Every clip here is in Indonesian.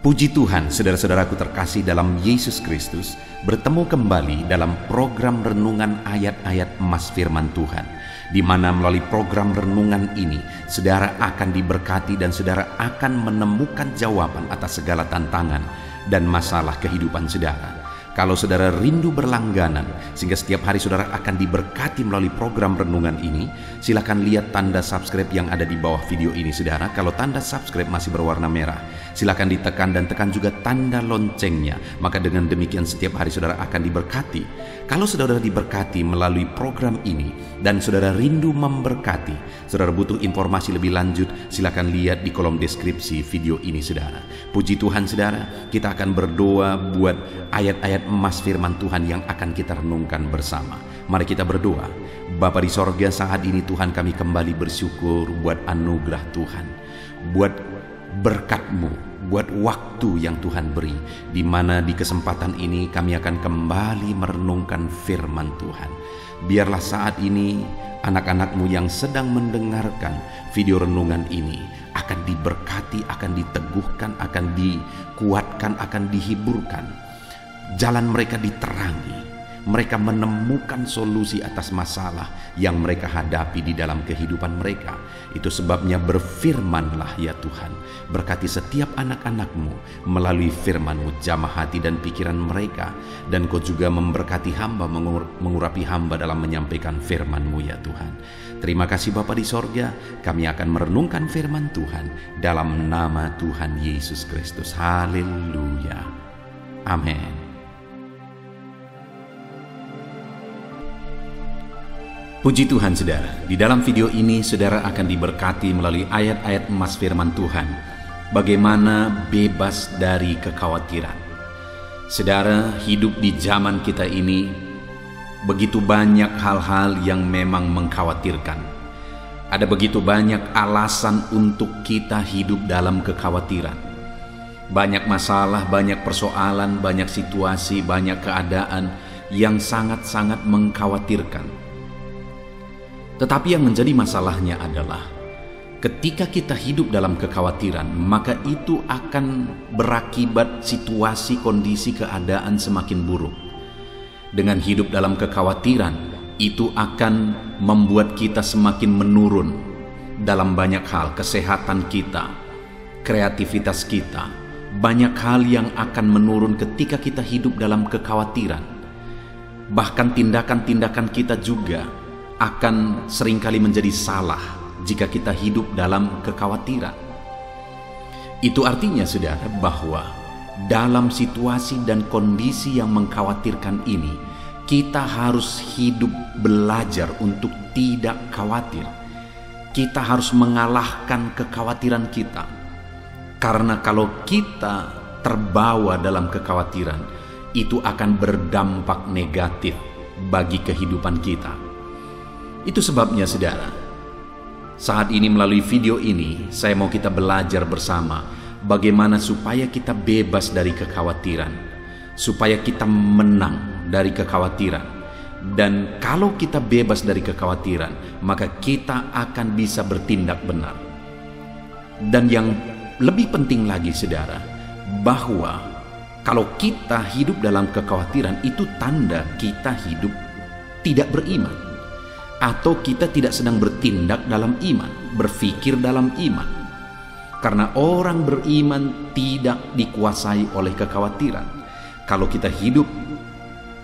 Puji Tuhan, saudara-saudaraku terkasih dalam Yesus Kristus, bertemu kembali dalam program renungan ayat-ayat emas firman Tuhan, di mana melalui program renungan ini, saudara akan diberkati dan saudara akan menemukan jawaban atas segala tantangan dan masalah kehidupan saudara. Kalau saudara rindu berlangganan sehingga setiap hari saudara akan diberkati melalui program renungan ini, silakan lihat tanda subscribe yang ada di bawah video ini saudara. Kalau tanda subscribe masih berwarna merah, silakan ditekan dan tekan juga tanda loncengnya. Maka dengan demikian setiap hari saudara akan diberkati. Kalau saudara diberkati melalui program ini dan saudara rindu memberkati, saudara butuh informasi lebih lanjut, silakan lihat di kolom deskripsi video ini saudara. Puji Tuhan saudara, kita akan berdoa buat ayat-ayat emas firman Tuhan yang akan kita renungkan bersama. Mari kita berdoa. Bapa di sorga, saat ini Tuhan kami kembali bersyukur buat anugerah Tuhan, buat berkat-Mu, buat waktu yang Tuhan beri, di mana di kesempatan ini kami akan kembali merenungkan firman Tuhan. Biarlah saat ini anak-anak-Mu yang sedang mendengarkan video renungan ini akan diberkati, akan diteguhkan, akan dikuatkan, akan dihiburkan. Jalan mereka diterangi, mereka menemukan solusi atas masalah yang mereka hadapi di dalam kehidupan mereka. Itu sebabnya berfirmanlah ya Tuhan, berkati setiap anak-anak-Mu melalui firman-Mu, jamah hati dan pikiran mereka, dan Kau juga memberkati hamba, mengurapi hamba dalam menyampaikan firman-Mu ya Tuhan. Terima kasih Bapa di sorga, kami akan merenungkan firman Tuhan dalam nama Tuhan Yesus Kristus. Haleluya. Amin. Puji Tuhan saudara, di dalam video ini saudara akan diberkati melalui ayat-ayat emas firman Tuhan, bagaimana bebas dari kekhawatiran. Saudara, hidup di zaman kita ini begitu banyak hal-hal yang memang mengkhawatirkan. Ada begitu banyak alasan untuk kita hidup dalam kekhawatiran. Banyak masalah, banyak persoalan, banyak situasi, banyak keadaan yang sangat-sangat mengkhawatirkan. Tetapi yang menjadi masalahnya adalah ketika kita hidup dalam kekhawatiran, maka itu akan berakibat situasi, kondisi, keadaan semakin buruk. Dengan hidup dalam kekhawatiran, itu akan membuat kita semakin menurun dalam banyak hal, kesehatan kita, kreativitas kita. Banyak hal yang akan menurun ketika kita hidup dalam kekhawatiran. Bahkan tindakan-tindakan kita juga akan seringkali menjadi salah jika kita hidup dalam kekhawatiran. Itu artinya saudara bahwa dalam situasi dan kondisi yang mengkhawatirkan ini, kita harus hidup belajar untuk tidak khawatir. Kita harus mengalahkan kekhawatiran kita. Karena kalau kita terbawa dalam kekhawatiran, itu akan berdampak negatif bagi kehidupan kita. Itu sebabnya saudara, saat ini melalui video ini saya mau kita belajar bersama bagaimana supaya kita bebas dari kekhawatiran, supaya kita menang dari kekhawatiran. Dan kalau kita bebas dari kekhawatiran, maka kita akan bisa bertindak benar. Dan yang lebih penting lagi saudara, bahwa kalau kita hidup dalam kekhawatiran, itu tanda kita hidup tidak beriman, atau kita tidak sedang bertindak dalam iman, berpikir dalam iman. Karena orang beriman tidak dikuasai oleh kekhawatiran. Kalau kita hidup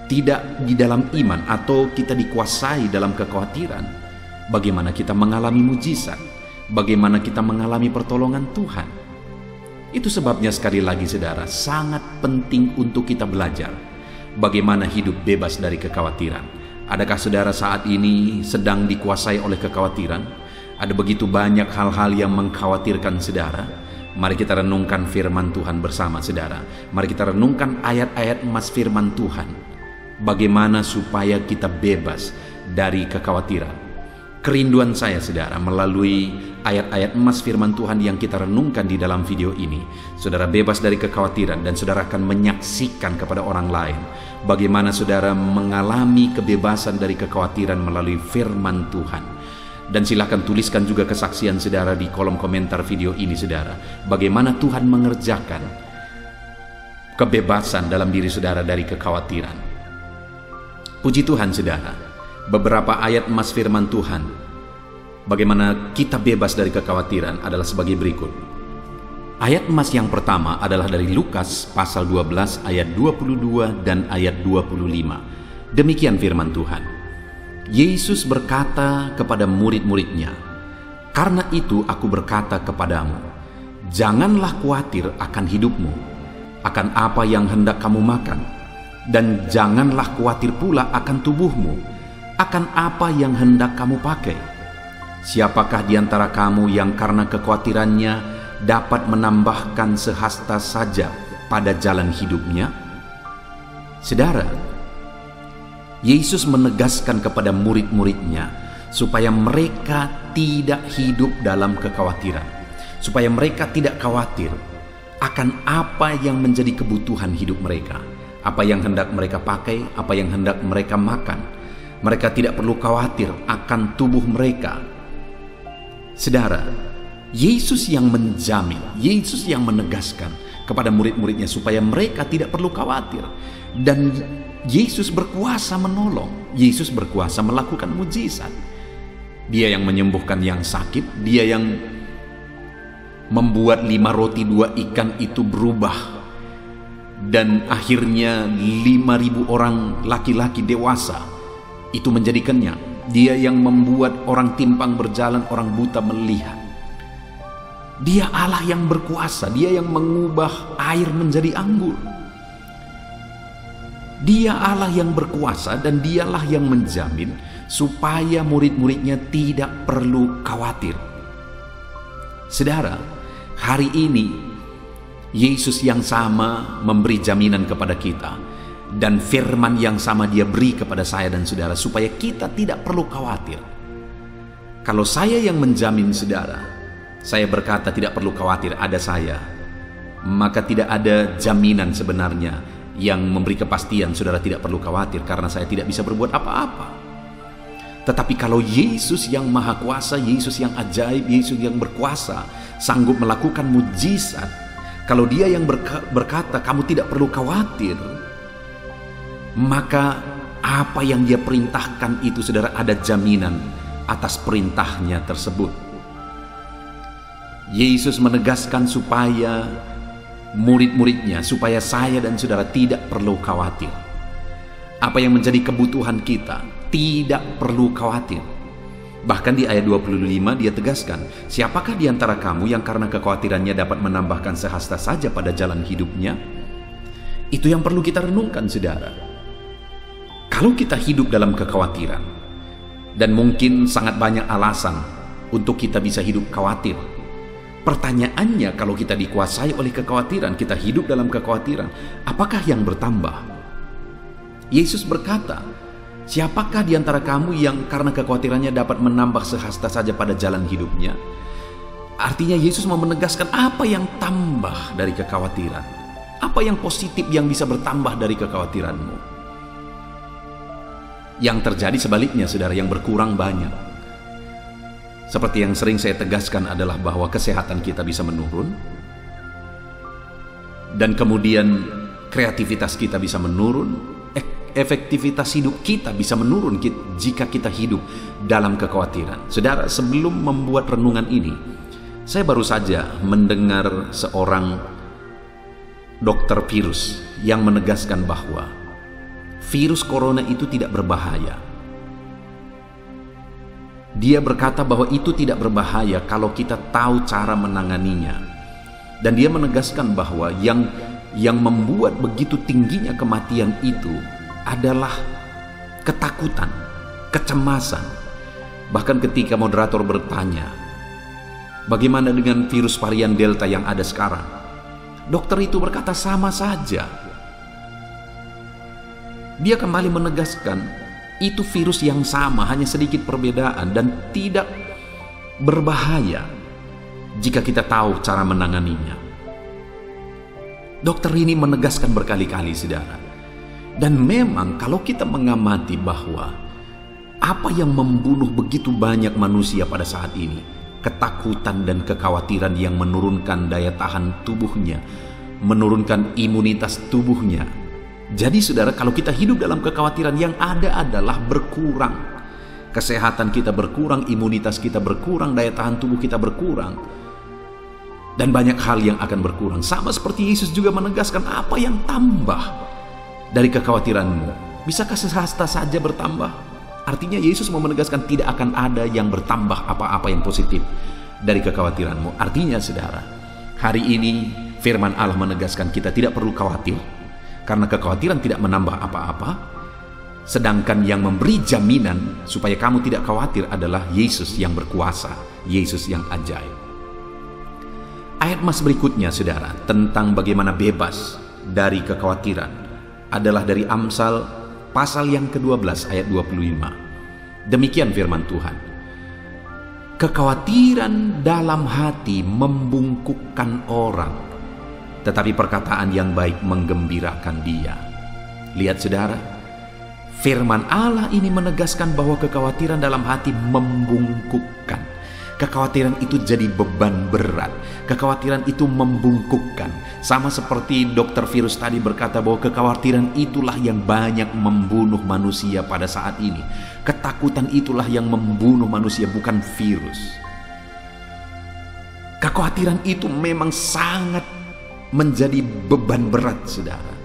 tidak di dalam iman atau kita dikuasai dalam kekhawatiran, bagaimana kita mengalami mujizat? Bagaimana kita mengalami pertolongan Tuhan? Itu sebabnya sekali lagi saudara, sangat penting untuk kita belajar bagaimana hidup bebas dari kekhawatiran. Adakah saudara saat ini sedang dikuasai oleh kekhawatiran? Ada begitu banyak hal-hal yang mengkhawatirkan saudara. Mari kita renungkan firman Tuhan bersama saudara. Mari kita renungkan ayat-ayat emas firman Tuhan, bagaimana supaya kita bebas dari kekhawatiran. Kerinduan saya saudara, melalui ayat-ayat emas firman Tuhan yang kita renungkan di dalam video ini, saudara bebas dari kekhawatiran dan saudara akan menyaksikan kepada orang lain bagaimana saudara mengalami kebebasan dari kekhawatiran melalui firman Tuhan. Dan silakan tuliskan juga kesaksian saudara di kolom komentar video ini saudara, bagaimana Tuhan mengerjakan kebebasan dalam diri saudara dari kekhawatiran. Puji Tuhan saudara, beberapa ayat emas firman Tuhan bagaimana kita bebas dari kekhawatiran adalah sebagai berikut. Ayat emas yang pertama adalah dari Lukas pasal 12 ayat 22 dan ayat 25. Demikian firman Tuhan. Yesus berkata kepada murid-muridnya, "Karena itu aku berkata kepadamu, janganlah khawatir akan hidupmu, akan apa yang hendak kamu makan, dan janganlah khawatir pula akan tubuhmu, akan apa yang hendak kamu pakai. Siapakah di antara kamu yang karena kekhawatirannya dapat menambahkan sehasta saja pada jalan hidupnya?" Saudara, Yesus menegaskan kepada murid-muridnya supaya mereka tidak hidup dalam kekhawatiran, supaya mereka tidak khawatir akan apa yang menjadi kebutuhan hidup mereka, apa yang hendak mereka pakai, apa yang hendak mereka makan. Mereka tidak perlu khawatir akan tubuh mereka. Saudara, Yesus yang menjamin, Yesus yang menegaskan kepada murid-muridnya supaya mereka tidak perlu khawatir. Dan Yesus berkuasa menolong, Yesus berkuasa melakukan mujizat. Dia yang menyembuhkan yang sakit, dia yang membuat 5 roti 2 ikan itu berubah, dan akhirnya 5.000 orang laki-laki dewasa itu menjadi kenyang. Dia yang membuat orang timpang berjalan, orang buta melihat. Dia Allah yang berkuasa, dia yang mengubah air menjadi anggur. Dia Allah yang berkuasa, dan dialah yang menjamin supaya murid-muridnya tidak perlu khawatir. Saudara, hari ini Yesus yang sama memberi jaminan kepada kita, dan firman yang sama dia beri kepada saya dan saudara supaya kita tidak perlu khawatir. Kalau saya yang menjamin saudara, saya berkata tidak perlu khawatir, ada saya, maka tidak ada jaminan sebenarnya yang memberi kepastian saudara tidak perlu khawatir, karena saya tidak bisa berbuat apa-apa. Tetapi kalau Yesus yang maha kuasa, Yesus yang ajaib, Yesus yang berkuasa, sanggup melakukan mujizat, kalau dia yang berkata kamu tidak perlu khawatir, maka apa yang dia perintahkan itu saudara ada jaminan atas perintahnya tersebut. Yesus menegaskan supaya murid-muridnya, supaya saya dan saudara tidak perlu khawatir. Apa yang menjadi kebutuhan kita tidak perlu khawatir. Bahkan di ayat 25 dia tegaskan, siapakah di antara kamu yang karena kekhawatirannya dapat menambahkan sehasta saja pada jalan hidupnya? Itu yang perlu kita renungkan saudara. Kalau kita hidup dalam kekhawatiran, dan mungkin sangat banyak alasan untuk kita bisa hidup khawatir. Pertanyaannya, kalau kita dikuasai oleh kekhawatiran, kita hidup dalam kekhawatiran, apakah yang bertambah? Yesus berkata, siapakah di antara kamu yang karena kekhawatirannya dapat menambah sehasta saja pada jalan hidupnya? Artinya Yesus mau menegaskan apa yang tambah dari kekhawatiran, apa yang positif yang bisa bertambah dari kekhawatiranmu. Yang terjadi sebaliknya saudara, yang berkurang banyak. Seperti yang sering saya tegaskan adalah bahwa kesehatan kita bisa menurun, dan kemudian kreativitas kita bisa menurun, efektivitas hidup kita bisa menurun jika kita hidup dalam kekhawatiran. Saudara, sebelum membuat renungan ini, saya baru saja mendengar seorang dokter virus yang menegaskan bahwa virus corona itu tidak berbahaya. Dia berkata bahwa itu tidak berbahaya kalau kita tahu cara menanganinya. Dan dia menegaskan bahwa yang membuat begitu tingginya kematian itu adalah ketakutan, kecemasan. Bahkan ketika moderator bertanya, bagaimana dengan virus varian Delta yang ada sekarang? Dokter itu berkata sama saja. Dia kembali menegaskan, itu virus yang sama, hanya sedikit perbedaan, dan tidak berbahaya jika kita tahu cara menanganinya. Dokter ini menegaskan berkali-kali saudara. Dan memang kalau kita mengamati bahwa apa yang membunuh begitu banyak manusia pada saat ini, ketakutan dan kekhawatiran yang menurunkan daya tahan tubuhnya, menurunkan imunitas tubuhnya. Jadi saudara, kalau kita hidup dalam kekhawatiran, yang ada adalah berkurang. Kesehatan kita berkurang, imunitas kita berkurang, daya tahan tubuh kita berkurang. Dan banyak hal yang akan berkurang. Sama seperti Yesus juga menegaskan, apa yang tambah dari kekhawatiranmu? Bisakah sehasta saja bertambah? Artinya Yesus mau menegaskan tidak akan ada yang bertambah apa-apa yang positif dari kekhawatiranmu. Artinya saudara, hari ini firman Allah menegaskan kita tidak perlu khawatir, karena kekhawatiran tidak menambah apa-apa. Sedangkan yang memberi jaminan supaya kamu tidak khawatir adalah Yesus yang berkuasa, Yesus yang ajaib. Ayat mas berikutnya saudara, tentang bagaimana bebas dari kekhawatiran, adalah dari Amsal pasal yang ke-12 ayat 25. Demikian firman Tuhan. Kekhawatiran dalam hati membungkukkan orang, tetapi perkataan yang baik menggembirakan dia. Lihat saudara, firman Allah ini menegaskan bahwa kekhawatiran dalam hati membungkukkan. Kekhawatiran itu jadi beban berat. Kekhawatiran itu membungkukkan. Sama seperti Dr. Virus tadi berkata bahwa kekhawatiran itulah yang banyak membunuh manusia pada saat ini. Ketakutan itulah yang membunuh manusia, bukan virus. Kekhawatiran itu memang sangat menjadi beban berat, saudara.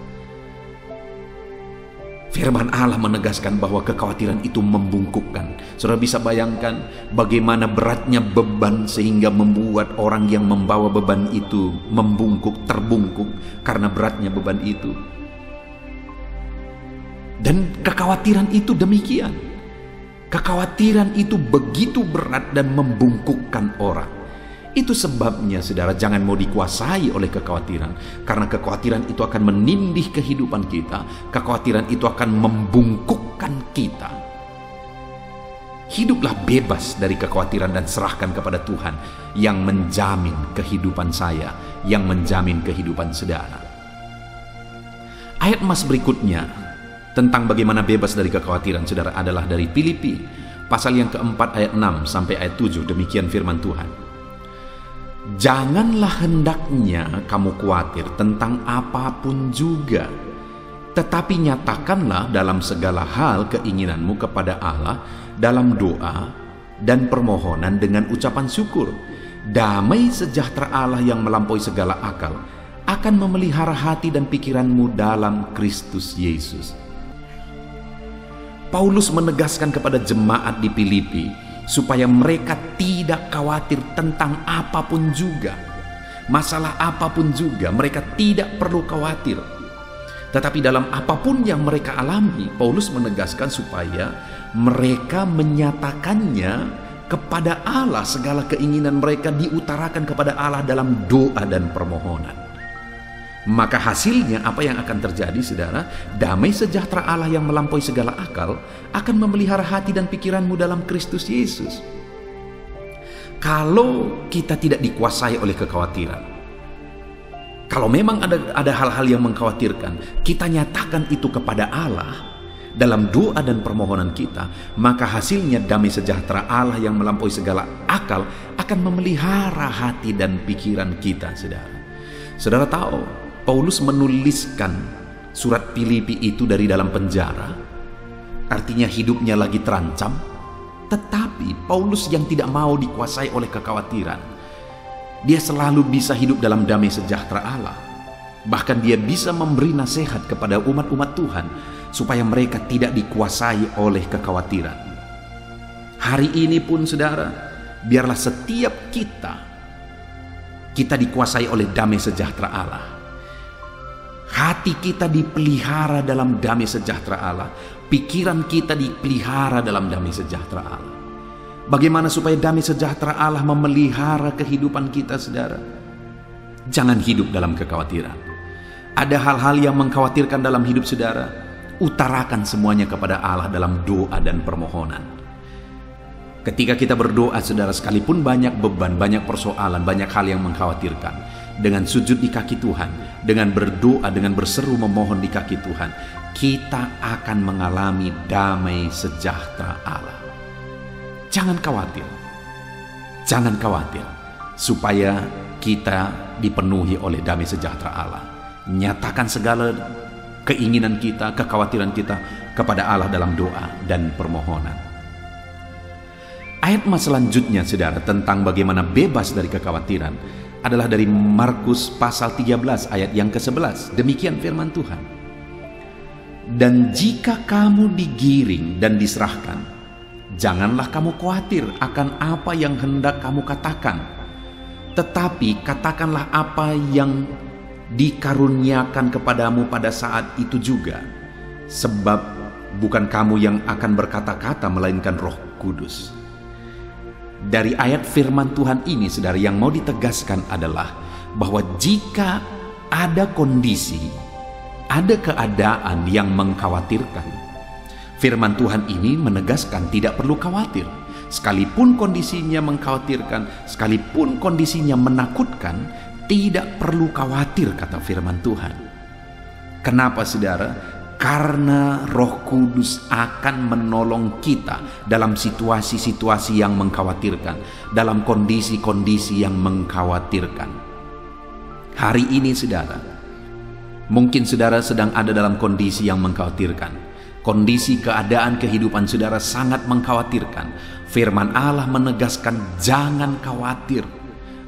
Firman Allah menegaskan bahwa kekhawatiran itu membungkukkan. Saudara bisa bayangkan bagaimana beratnya beban sehingga membuat orang yang membawa beban itu membungkuk, terbungkuk karena beratnya beban itu. Dan kekhawatiran itu demikian. Kekhawatiran itu begitu berat dan membungkukkan orang. Itu sebabnya saudara, jangan mau dikuasai oleh kekhawatiran, karena kekhawatiran itu akan menindih kehidupan kita. Kekhawatiran itu akan membungkukkan kita. Hiduplah bebas dari kekhawatiran dan serahkan kepada Tuhan yang menjamin kehidupan saya, yang menjamin kehidupan saudara. Ayat emas berikutnya tentang bagaimana bebas dari kekhawatiran saudara adalah dari Filipi pasal yang keempat ayat 6 sampai ayat 7. Demikian firman Tuhan. Janganlah hendaknya kamu khawatir tentang apapun juga, tetapi nyatakanlah dalam segala hal keinginanmu kepada Allah dalam doa dan permohonan dengan ucapan syukur. Damai sejahtera Allah yang melampaui segala akal akan memelihara hati dan pikiranmu dalam Kristus Yesus. Paulus menegaskan kepada jemaat di Filipi supaya mereka tidak khawatir tentang apapun juga. Masalah apapun juga mereka tidak perlu khawatir. Tetapi dalam apapun yang mereka alami, Paulus menegaskan supaya mereka menyatakannya kepada Allah. Segala keinginan mereka diutarakan kepada Allah dalam doa dan permohonan. Maka hasilnya apa yang akan terjadi saudara? Damai sejahtera Allah yang melampaui segala akal akan memelihara hati dan pikiranmu dalam Kristus Yesus. Kalau kita tidak dikuasai oleh kekhawatiran, kalau memang ada hal-hal yang mengkhawatirkan, kita nyatakan itu kepada Allah dalam doa dan permohonan kita, maka hasilnya damai sejahtera Allah yang melampaui segala akal akan memelihara hati dan pikiran kita, saudara. Saudara tahu, Paulus menuliskan surat Filipi itu dari dalam penjara, artinya hidupnya lagi terancam. Tetapi Paulus yang tidak mau dikuasai oleh kekhawatiran, dia selalu bisa hidup dalam damai sejahtera Allah. Bahkan dia bisa memberi nasihat kepada umat-umat Tuhan supaya mereka tidak dikuasai oleh kekhawatiran. Hari ini pun saudara, biarlah setiap kita dikuasai oleh damai sejahtera Allah. Hati kita dipelihara dalam damai sejahtera Allah. Pikiran kita dipelihara dalam damai sejahtera Allah. Bagaimana supaya damai sejahtera Allah memelihara kehidupan kita, saudara? Jangan hidup dalam kekhawatiran. Ada hal-hal yang mengkhawatirkan dalam hidup saudara, utarakan semuanya kepada Allah dalam doa dan permohonan. Ketika kita berdoa, saudara, sekalipun banyak beban, banyak persoalan, banyak hal yang mengkhawatirkan, dengan sujud di kaki Tuhan, dengan berdoa, dengan berseru memohon di kaki Tuhan, kita akan mengalami damai sejahtera Allah. Jangan khawatir, supaya kita dipenuhi oleh damai sejahtera Allah. Nyatakan segala keinginan kita, kekhawatiran kita kepada Allah dalam doa dan permohonan. Ayat selanjutnya, saudara, tentang bagaimana bebas dari kekhawatiran adalah dari Markus pasal 13 ayat yang ke-11. Demikian firman Tuhan. Dan jika kamu digiring dan diserahkan, janganlah kamu khawatir akan apa yang hendak kamu katakan, tetapi katakanlah apa yang dikaruniakan kepadamu pada saat itu juga, sebab bukan kamu yang akan berkata-kata melainkan Roh Kudus. Dari ayat firman Tuhan ini, saudara, yang mau ditegaskan adalah bahwa jika ada kondisi, ada keadaan yang mengkhawatirkan, firman Tuhan ini menegaskan tidak perlu khawatir. Sekalipun kondisinya mengkhawatirkan, sekalipun kondisinya menakutkan, tidak perlu khawatir, kata firman Tuhan. Kenapa, saudara? Karena Roh Kudus akan menolong kita dalam situasi-situasi yang mengkhawatirkan, dalam kondisi-kondisi yang mengkhawatirkan. Hari ini, saudara, mungkin saudara sedang ada dalam kondisi yang mengkhawatirkan. Kondisi keadaan kehidupan saudara sangat mengkhawatirkan. Firman Allah menegaskan jangan khawatir.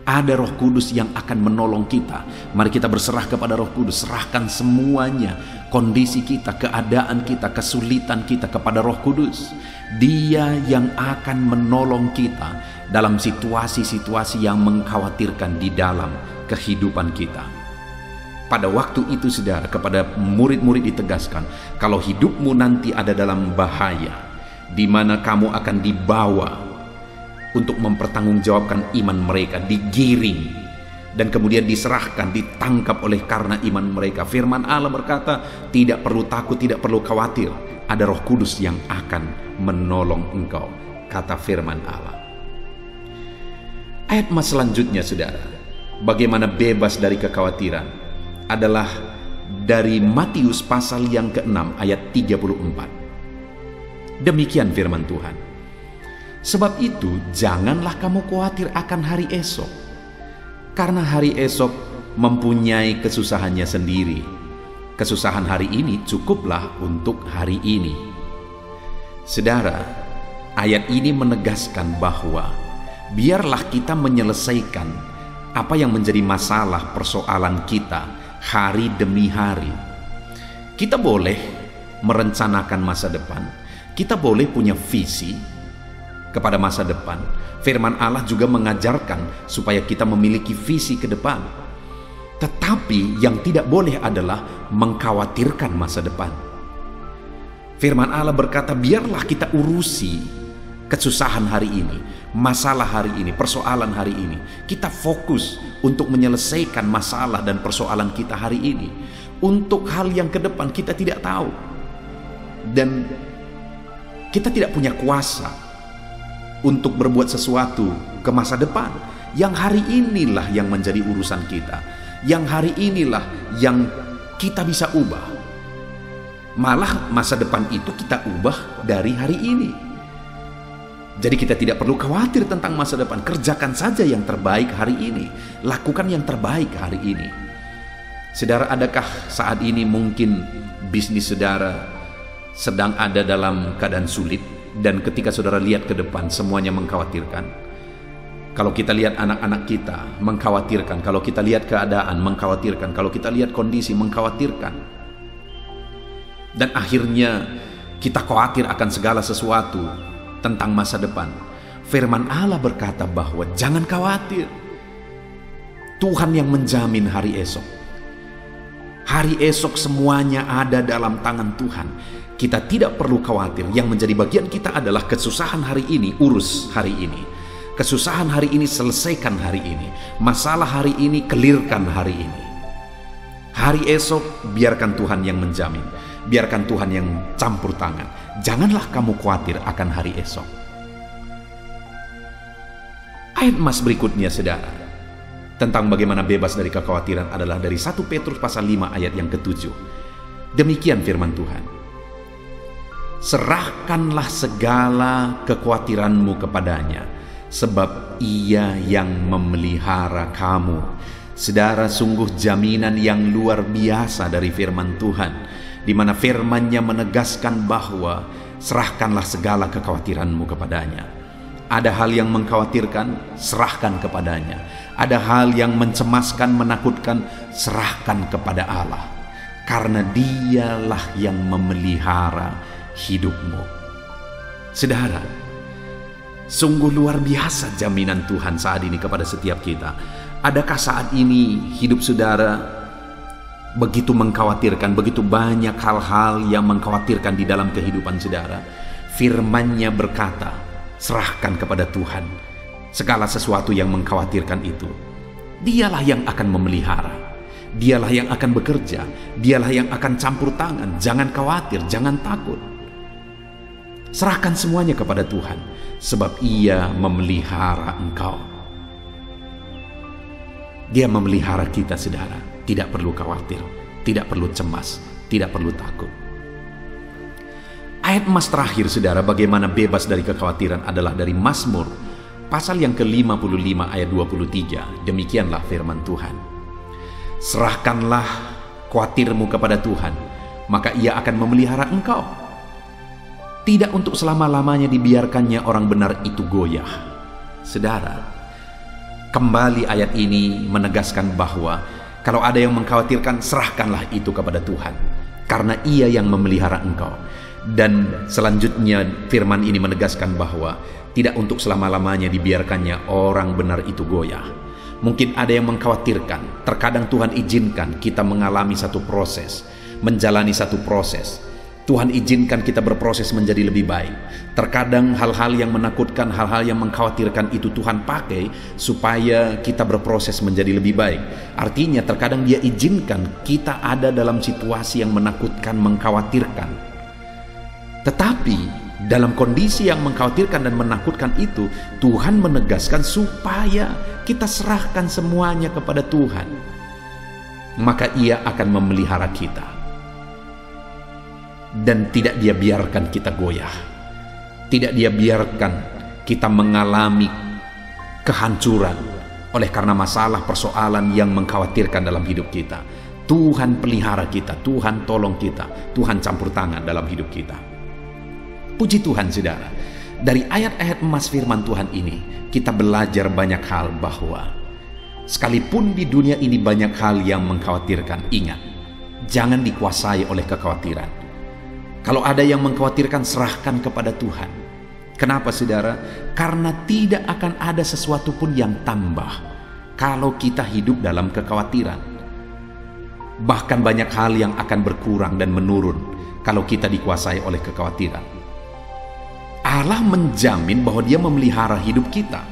Ada Roh Kudus yang akan menolong kita. Mari kita berserah kepada Roh Kudus. Serahkan semuanya, kondisi kita, keadaan kita, kesulitan kita kepada Roh Kudus. Dia yang akan menolong kita dalam situasi-situasi yang mengkhawatirkan di dalam kehidupan kita. Pada waktu itu, saudara, kepada murid-murid ditegaskan, kalau hidupmu nanti ada dalam bahaya, di mana kamu akan dibawa untuk mempertanggungjawabkan iman mereka, digiring dan kemudian diserahkan, ditangkap oleh karena iman mereka. Firman Allah berkata, tidak perlu takut, tidak perlu khawatir. Ada Roh Kudus yang akan menolong engkau, kata firman Allah. Ayat selanjutnya, saudara, bagaimana bebas dari kekhawatiran adalah dari Matius pasal yang ke-6 ayat 34. Demikian firman Tuhan. Sebab itu janganlah kamu khawatir akan hari esok, karena hari esok mempunyai kesusahannya sendiri. Kesusahan hari ini cukuplah untuk hari ini. Saudara, ayat ini menegaskan bahwa biarlah kita menyelesaikan apa yang menjadi masalah persoalan kita hari demi hari. Kita boleh merencanakan masa depan, kita boleh punya visi kepada masa depan. Firman Allah juga mengajarkan supaya kita memiliki visi ke depan. Tetapi yang tidak boleh adalah mengkhawatirkan masa depan. Firman Allah berkata, biarlah kita urusi kesusahan hari ini, masalah hari ini, persoalan hari ini. Kita fokus untuk menyelesaikan masalah dan persoalan kita hari ini. Untuk hal yang ke depan kita tidak tahu. Dan kita tidak punya kuasa untuk berbuat sesuatu ke masa depan. Yang hari inilah yang menjadi urusan kita. Yang hari inilah yang kita bisa ubah. Malah masa depan itu kita ubah dari hari ini. Jadi kita tidak perlu khawatir tentang masa depan. Kerjakan saja yang terbaik hari ini. Lakukan yang terbaik hari ini. Saudara, adakah saat ini mungkin bisnis saudara sedang ada dalam keadaan sulit? Dan ketika saudara lihat ke depan, semuanya mengkhawatirkan. Kalau kita lihat anak-anak kita, mengkhawatirkan. Kalau kita lihat keadaan, mengkhawatirkan. Kalau kita lihat kondisi, mengkhawatirkan. Dan akhirnya kita khawatir akan segala sesuatu tentang masa depan. Firman Allah berkata bahwa jangan khawatir. Tuhan yang menjamin hari esok. Hari esok semuanya ada dalam tangan Tuhan. Kita tidak perlu khawatir. Yang menjadi bagian kita adalah kesusahan hari ini, urus hari ini. Kesusahan hari ini, selesaikan hari ini. Masalah hari ini, clearkan hari ini. Hari esok, biarkan Tuhan yang menjamin. Biarkan Tuhan yang campur tangan. Janganlah kamu khawatir akan hari esok. Ayat berikutnya, saudara, tentang bagaimana bebas dari kekhawatiran adalah dari 1 Petrus pasal 5 ayat yang ke-7. Demikian firman Tuhan. Serahkanlah segala kekhawatiranmu kepadanya, sebab Ia yang memelihara kamu. Saudara, sungguh jaminan yang luar biasa dari firman Tuhan, di mana firman-Nya menegaskan bahwa serahkanlah segala kekhawatiranmu kepadanya. Ada hal yang mengkhawatirkan, serahkan kepadanya. Ada hal yang mencemaskan, menakutkan, serahkan kepada Allah. Karena Dialah yang memelihara hidupmu. Saudara, sungguh luar biasa jaminan Tuhan saat ini kepada setiap kita. Adakah saat ini hidup saudara begitu mengkhawatirkan, begitu banyak hal-hal yang mengkhawatirkan di dalam kehidupan saudara? Firman-Nya berkata, serahkan kepada Tuhan segala sesuatu yang mengkhawatirkan itu. Dialah yang akan memelihara, Dialah yang akan bekerja, Dialah yang akan campur tangan. Jangan khawatir, jangan takut. Serahkan semuanya kepada Tuhan, sebab Ia memelihara engkau. Dia memelihara kita, saudara. Tidak perlu khawatir, tidak perlu cemas, tidak perlu takut. Ayat emas terakhir, saudara, bagaimana bebas dari kekhawatiran adalah dari Mazmur pasal yang ke-55 ayat 23. Demikianlah firman Tuhan. Serahkanlah khawatirmu kepada Tuhan, maka Ia akan memelihara engkau. Tidak untuk selama-lamanya dibiarkannya orang benar itu goyah. Saudara, kembali ayat ini menegaskan bahwa kalau ada yang mengkhawatirkan, serahkanlah itu kepada Tuhan, karena Ia yang memelihara engkau. Dan selanjutnya firman ini menegaskan bahwa tidak untuk selama-lamanya dibiarkannya orang benar itu goyah. Mungkin ada yang mengkhawatirkan, terkadang Tuhan izinkan kita mengalami satu proses, menjalani satu proses. Tuhan izinkan kita berproses menjadi lebih baik. Terkadang hal-hal yang menakutkan, hal-hal yang mengkhawatirkan itu Tuhan pakai supaya kita berproses menjadi lebih baik. Artinya terkadang Dia izinkan kita ada dalam situasi yang menakutkan, mengkhawatirkan. Tetapi dalam kondisi yang mengkhawatirkan dan menakutkan itu, Tuhan menegaskan supaya kita serahkan semuanya kepada Tuhan. Maka Ia akan memelihara kita. Dan tidak Dia biarkan kita goyah. Tidak Dia biarkan kita mengalami kehancuran oleh karena masalah persoalan yang mengkhawatirkan dalam hidup kita. Tuhan pelihara kita, Tuhan tolong kita, Tuhan campur tangan dalam hidup kita. Puji Tuhan, saudara. Dari ayat-ayat emas firman Tuhan ini, kita belajar banyak hal bahwa sekalipun di dunia ini banyak hal yang mengkhawatirkan, ingat, jangan dikuasai oleh kekhawatiran. Kalau ada yang mengkhawatirkan, serahkan kepada Tuhan. Kenapa, saudara? Karena tidak akan ada sesuatu pun yang tambah kalau kita hidup dalam kekhawatiran. Bahkan banyak hal yang akan berkurang dan menurun kalau kita dikuasai oleh kekhawatiran. Allah menjamin bahwa Dia memelihara hidup kita.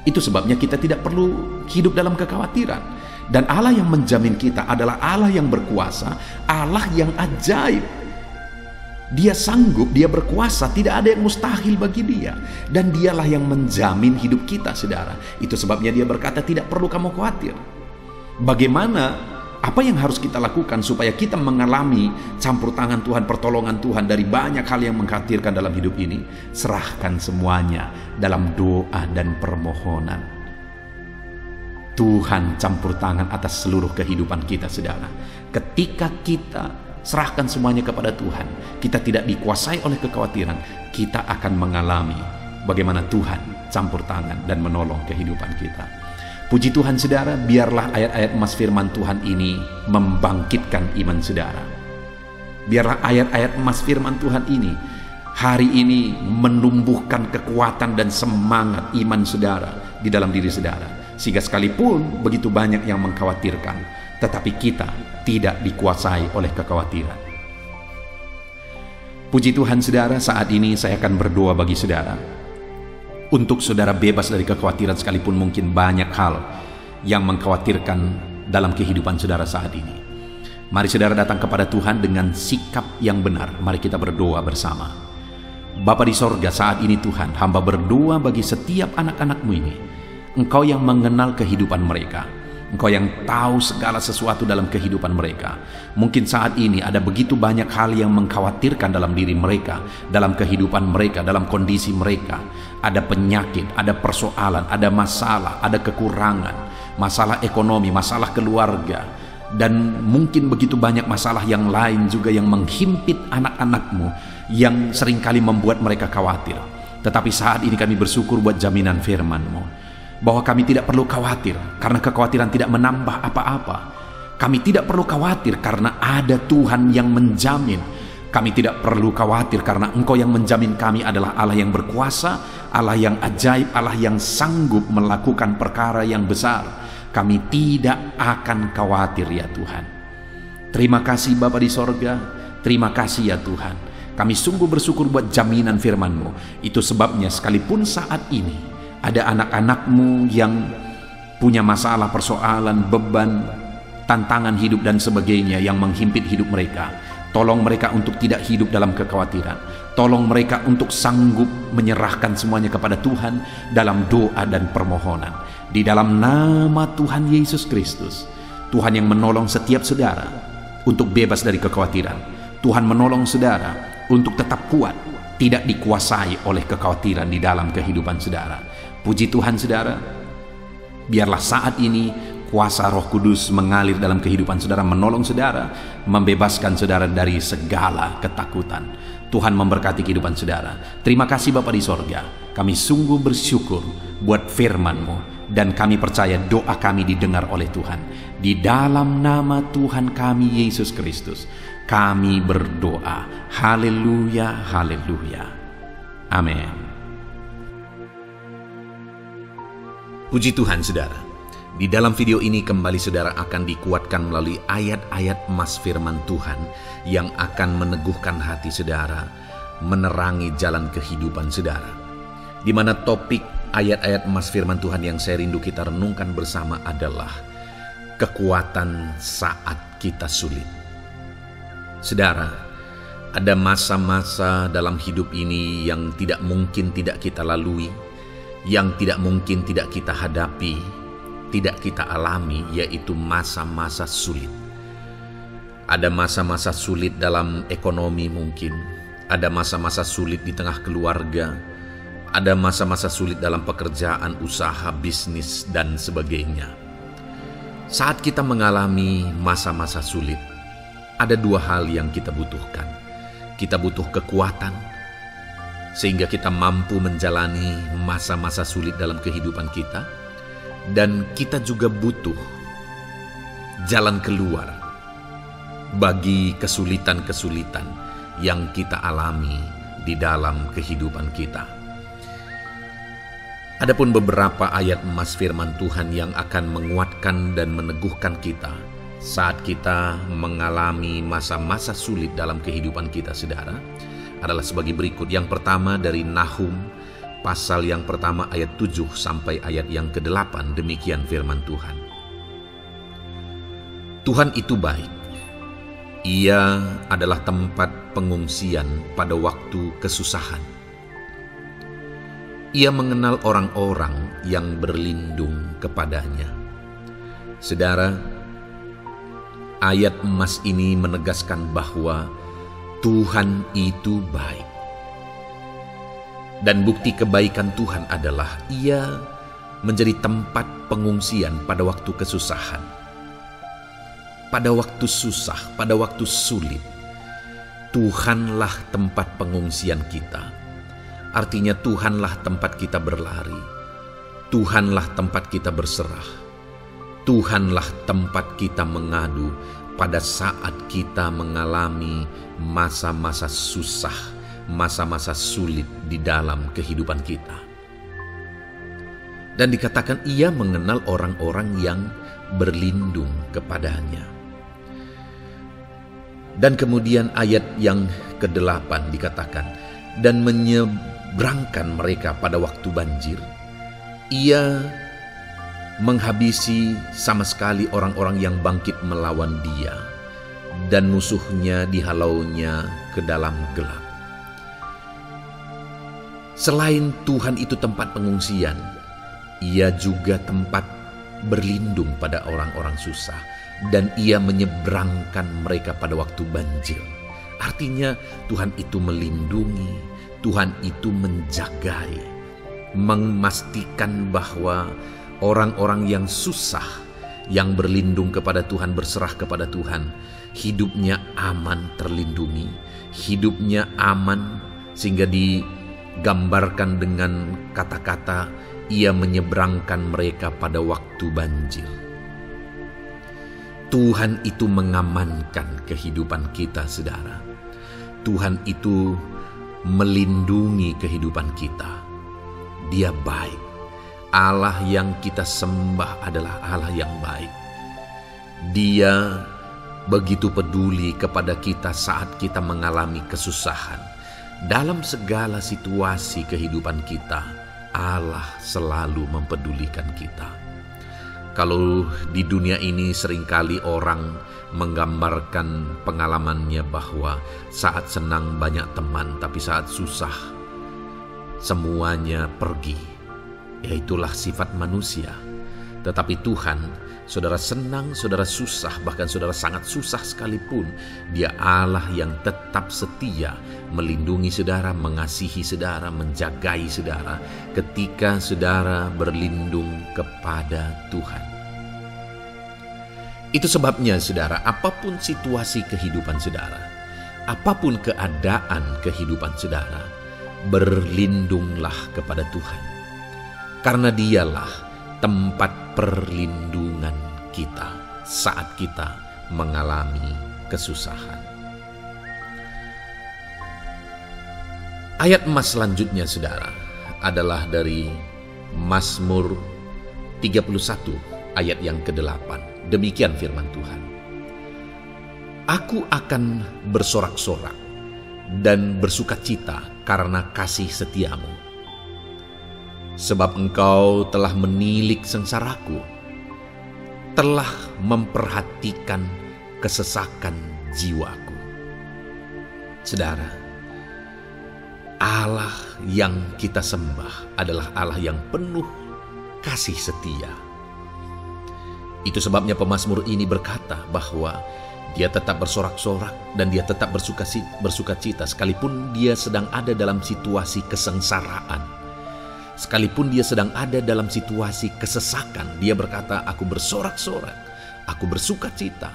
Itu sebabnya kita tidak perlu hidup dalam kekhawatiran. Dan Allah yang menjamin kita adalah Allah yang berkuasa, Allah yang ajaib. Dia sanggup, Dia berkuasa, tidak ada yang mustahil bagi Dia. Dan Dialah yang menjamin hidup kita, saudara. Itu sebabnya Dia berkata, tidak perlu kamu khawatir. Bagaimana? Apa yang harus kita lakukan supaya kita mengalami campur tangan Tuhan, pertolongan Tuhan dari banyak hal yang mengkhawatirkan dalam hidup ini? Serahkan semuanya dalam doa dan permohonan. Tuhan campur tangan atas seluruh kehidupan kita, saudara. Ketika kita serahkan semuanya kepada Tuhan, kita tidak dikuasai oleh kekhawatiran, kita akan mengalami bagaimana Tuhan campur tangan dan menolong kehidupan kita. Puji Tuhan, saudara, biarlah ayat-ayat emas firman Tuhan ini membangkitkan iman saudara. Biarlah ayat-ayat emas firman Tuhan ini hari ini menumbuhkan kekuatan dan semangat iman saudara di dalam diri saudara. Sehingga sekalipun begitu banyak yang mengkhawatirkan, tetapi kita tidak dikuasai oleh kekhawatiran. Puji Tuhan, saudara, saat ini saya akan berdoa bagi saudara. Untuk saudara bebas dari kekhawatiran sekalipun mungkin banyak hal yang mengkhawatirkan dalam kehidupan saudara saat ini. Mari saudara datang kepada Tuhan dengan sikap yang benar. Mari kita berdoa bersama. Bapa di sorga, saat ini Tuhan, hamba berdoa bagi setiap anak-anak-Mu ini. Engkau yang mengenal kehidupan mereka. Engkau yang tahu segala sesuatu dalam kehidupan mereka. Mungkin saat ini ada begitu banyak hal yang mengkhawatirkan dalam diri mereka, dalam kehidupan mereka, dalam kondisi mereka. Ada penyakit, ada persoalan, ada masalah, ada kekurangan. masalah ekonomi, masalah keluarga, dan mungkin begitu banyak masalah yang lain juga yang menghimpit anak-anakmu, yang seringkali membuat mereka khawatir. Tetapi saat ini kami bersyukur buat jaminan firman-Mu, bahwa kami tidak perlu khawatir, karena kekhawatiran tidak menambah apa-apa. Kami tidak perlu khawatir karena ada Tuhan yang menjamin. Kami tidak perlu khawatir karena Engkau yang menjamin kami adalah Allah yang berkuasa, Allah yang ajaib, Allah yang sanggup melakukan perkara yang besar. Kami tidak akan khawatir ya Tuhan. Terima kasih Bapa di sorga, terima kasih ya Tuhan. Kami sungguh bersyukur buat jaminan firman-Mu. Itu sebabnya sekalipun saat ini ada anak-anak-Mu yang punya masalah, persoalan, beban, tantangan hidup dan sebagainya yang menghimpit hidup mereka, tolong mereka untuk tidak hidup dalam kekhawatiran. Tolong mereka untuk sanggup menyerahkan semuanya kepada Tuhan dalam doa dan permohonan. Di dalam nama Tuhan Yesus Kristus, Tuhan yang menolong setiap saudara untuk bebas dari kekhawatiran. Tuhan menolong saudara untuk tetap kuat, tidak dikuasai oleh kekhawatiran di dalam kehidupan saudara. Puji Tuhan saudara, biarlah saat ini kuasa Roh Kudus mengalir dalam kehidupan saudara, menolong saudara, membebaskan saudara dari segala ketakutan. Tuhan memberkati kehidupan saudara. Terima kasih Bapa di sorga. Kami sungguh bersyukur buat firman-Mu, dan kami percaya doa kami didengar oleh Tuhan. Di dalam nama Tuhan kami Yesus Kristus, kami berdoa. Haleluya, haleluya. Amin. Puji Tuhan saudara. Di dalam video ini kembali saudara akan dikuatkan melalui ayat-ayat emas firman Tuhan yang akan meneguhkan hati saudara, menerangi jalan kehidupan saudara. Di mana topik ayat-ayat emas firman Tuhan yang saya rindu kita renungkan bersama adalah kekuatan saat kita sulit. Saudara, ada masa-masa dalam hidup ini yang tidak mungkin tidak kita lalui, yang tidak mungkin tidak kita hadapi, tidak kita alami, yaitu masa-masa sulit. Ada masa-masa sulit dalam ekonomi mungkin, ada masa-masa sulit di tengah keluarga, ada masa-masa sulit dalam pekerjaan, usaha, bisnis, dan sebagainya. Saat kita mengalami masa-masa sulit, ada dua hal yang kita butuhkan. Kita butuh kekuatan, sehingga kita mampu menjalani masa-masa sulit dalam kehidupan kita. Dan kita juga butuh jalan keluar bagi kesulitan-kesulitan yang kita alami di dalam kehidupan kita. Adapun beberapa ayat emas firman Tuhan yang akan menguatkan dan meneguhkan kita saat kita mengalami masa-masa sulit dalam kehidupan kita, saudara, adalah sebagai berikut. Yang pertama dari Nahum pasal yang pertama ayat 7 sampai ayat yang ke-8, demikian firman Tuhan. Tuhan itu baik. Ia adalah tempat pengungsian pada waktu kesusahan. Ia mengenal orang-orang yang berlindung kepadanya. Saudara, ayat emas ini menegaskan bahwa Tuhan itu baik. Dan bukti kebaikan Tuhan adalah Ia menjadi tempat pengungsian pada waktu kesusahan. Pada waktu susah, pada waktu sulit, Tuhanlah tempat pengungsian kita. Artinya Tuhanlah tempat kita berlari, Tuhanlah tempat kita berserah, Tuhanlah tempat kita mengadu pada saat kita mengalami masa-masa susah, masa-masa sulit di dalam kehidupan kita. Dan dikatakan Ia mengenal orang-orang yang berlindung kepadanya. Dan kemudian ayat yang ke-8 dikatakan, dan menyeberangkan mereka pada waktu banjir. Ia menghabisi sama sekali orang-orang yang bangkit melawan Dia, dan musuhnya dihalaunya ke dalam gelap. Selain Tuhan itu tempat pengungsian, Ia juga tempat berlindung pada orang-orang susah, dan Ia menyeberangkan mereka pada waktu banjir. Artinya Tuhan itu melindungi, Tuhan itu menjagai, memastikan bahwa orang-orang yang susah, yang berlindung kepada Tuhan, berserah kepada Tuhan, hidupnya aman, terlindungi, hidupnya aman, sehingga digambarkan dengan kata-kata ia menyeberangkan mereka pada waktu banjir. Tuhan itu mengamankan kehidupan kita, saudara. Tuhan itu melindungi kehidupan kita. Dia baik. Allah yang kita sembah adalah Allah yang baik. Dia begitu peduli kepada kita saat kita mengalami kesusahan. Dalam segala situasi kehidupan kita, Allah selalu mempedulikan kita. Kalau di dunia ini seringkali orang menggambarkan pengalamannya bahwa saat senang banyak teman, tapi saat susah semuanya pergi. Ya, itulah sifat manusia. Tetapi Tuhan, saudara senang, saudara susah, bahkan saudara sangat susah sekalipun, Dia Allah yang tetap setia, melindungi saudara, mengasihi saudara, menjagai saudara ketika saudara berlindung kepada Tuhan. Itu sebabnya saudara, apapun situasi kehidupan saudara, apapun keadaan kehidupan saudara, berlindunglah kepada Tuhan. Karena Dialah tempat perlindungan kita saat kita mengalami kesusahan. Ayat emas selanjutnya saudara adalah dari Mazmur 31 ayat yang ke-8. Demikian firman Tuhan. Aku akan bersorak-sorak dan bersukacita karena kasih setiamu. Sebab engkau telah menilik sengsaraku, telah memperhatikan kesesakan jiwaku. Saudara, Allah yang kita sembah adalah Allah yang penuh kasih setia. Itu sebabnya pemazmur ini berkata bahwa dia tetap bersorak-sorak dan dia tetap bersukacita sekalipun dia sedang ada dalam situasi kesengsaraan. Sekalipun dia sedang ada dalam situasi kesesakan, dia berkata, aku bersorak-sorak, aku bersukacita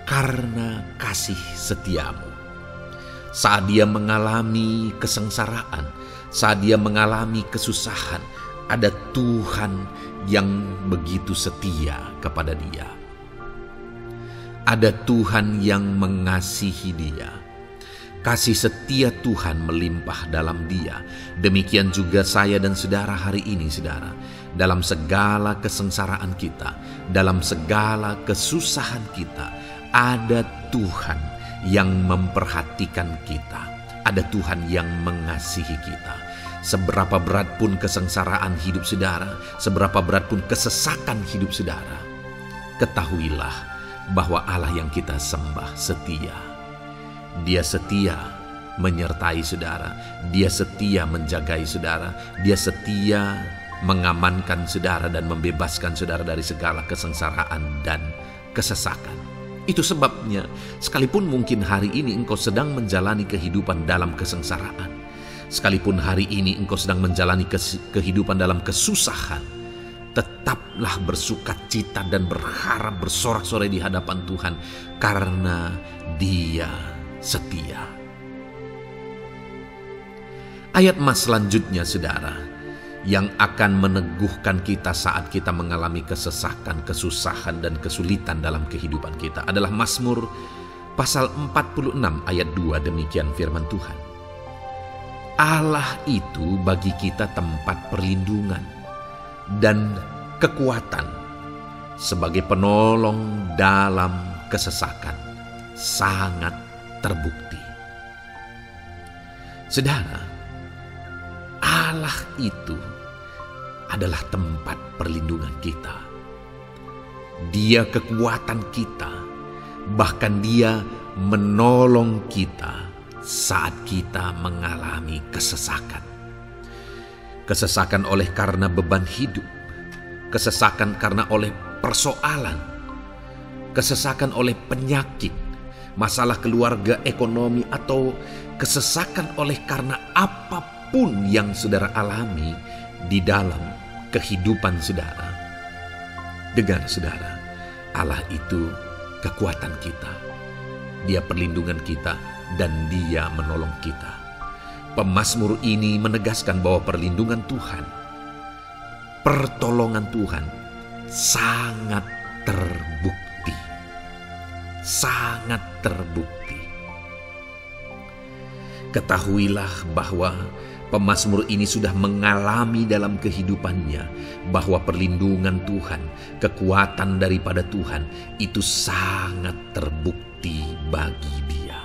karena kasih setiamu. Saat dia mengalami kesengsaraan, saat dia mengalami kesusahan, ada Tuhan yang begitu setia kepada dia. Ada Tuhan yang mengasihi dia. Kasih setia Tuhan melimpah dalam dia. Demikian juga saya dan saudara hari ini, saudara. Dalam segala kesengsaraan kita, dalam segala kesusahan kita, ada Tuhan yang memperhatikan kita. Ada Tuhan yang mengasihi kita. Seberapa berat pun kesengsaraan hidup saudara, seberapa berat pun kesesakan hidup saudara, ketahuilah bahwa Allah yang kita sembah setia. Dia setia menyertai saudara, dia setia menjagai saudara, dia setia mengamankan saudara dan membebaskan saudara dari segala kesengsaraan dan kesesakan. Itu sebabnya sekalipun mungkin hari ini engkau sedang menjalani kehidupan dalam kesengsaraan, sekalipun hari ini engkau sedang menjalani kehidupan dalam kesusahan, tetaplah bersukacita dan berharap bersorak-sorai di hadapan Tuhan karena Dia setia. Ayat emas selanjutnya saudara, yang akan meneguhkan kita saat kita mengalami kesesakan, kesusahan dan kesulitan dalam kehidupan kita adalah Mazmur pasal 46 ayat 2. Demikian firman Tuhan. Allah itu bagi kita tempat perlindungan dan kekuatan sebagai penolong dalam kesesakan, sangat terbukti. Saudara, Allah itu adalah tempat perlindungan kita. Dia kekuatan kita, bahkan Dia menolong kita saat kita mengalami kesesakan. Kesesakan oleh karena beban hidup, kesesakan karena oleh persoalan, kesesakan oleh penyakit, masalah keluarga, ekonomi, atau kesesakan oleh karena apapun yang saudara alami di dalam kehidupan saudara. Dengar saudara, Allah itu kekuatan kita. Dia perlindungan kita dan Dia menolong kita. Pemazmur ini menegaskan bahwa perlindungan Tuhan, pertolongan Tuhan sangat terbukti. Sangat terbukti. Ketahuilah bahwa pemazmur ini sudah mengalami dalam kehidupannya bahwa perlindungan Tuhan, kekuatan daripada Tuhan itu sangat terbukti bagi dia.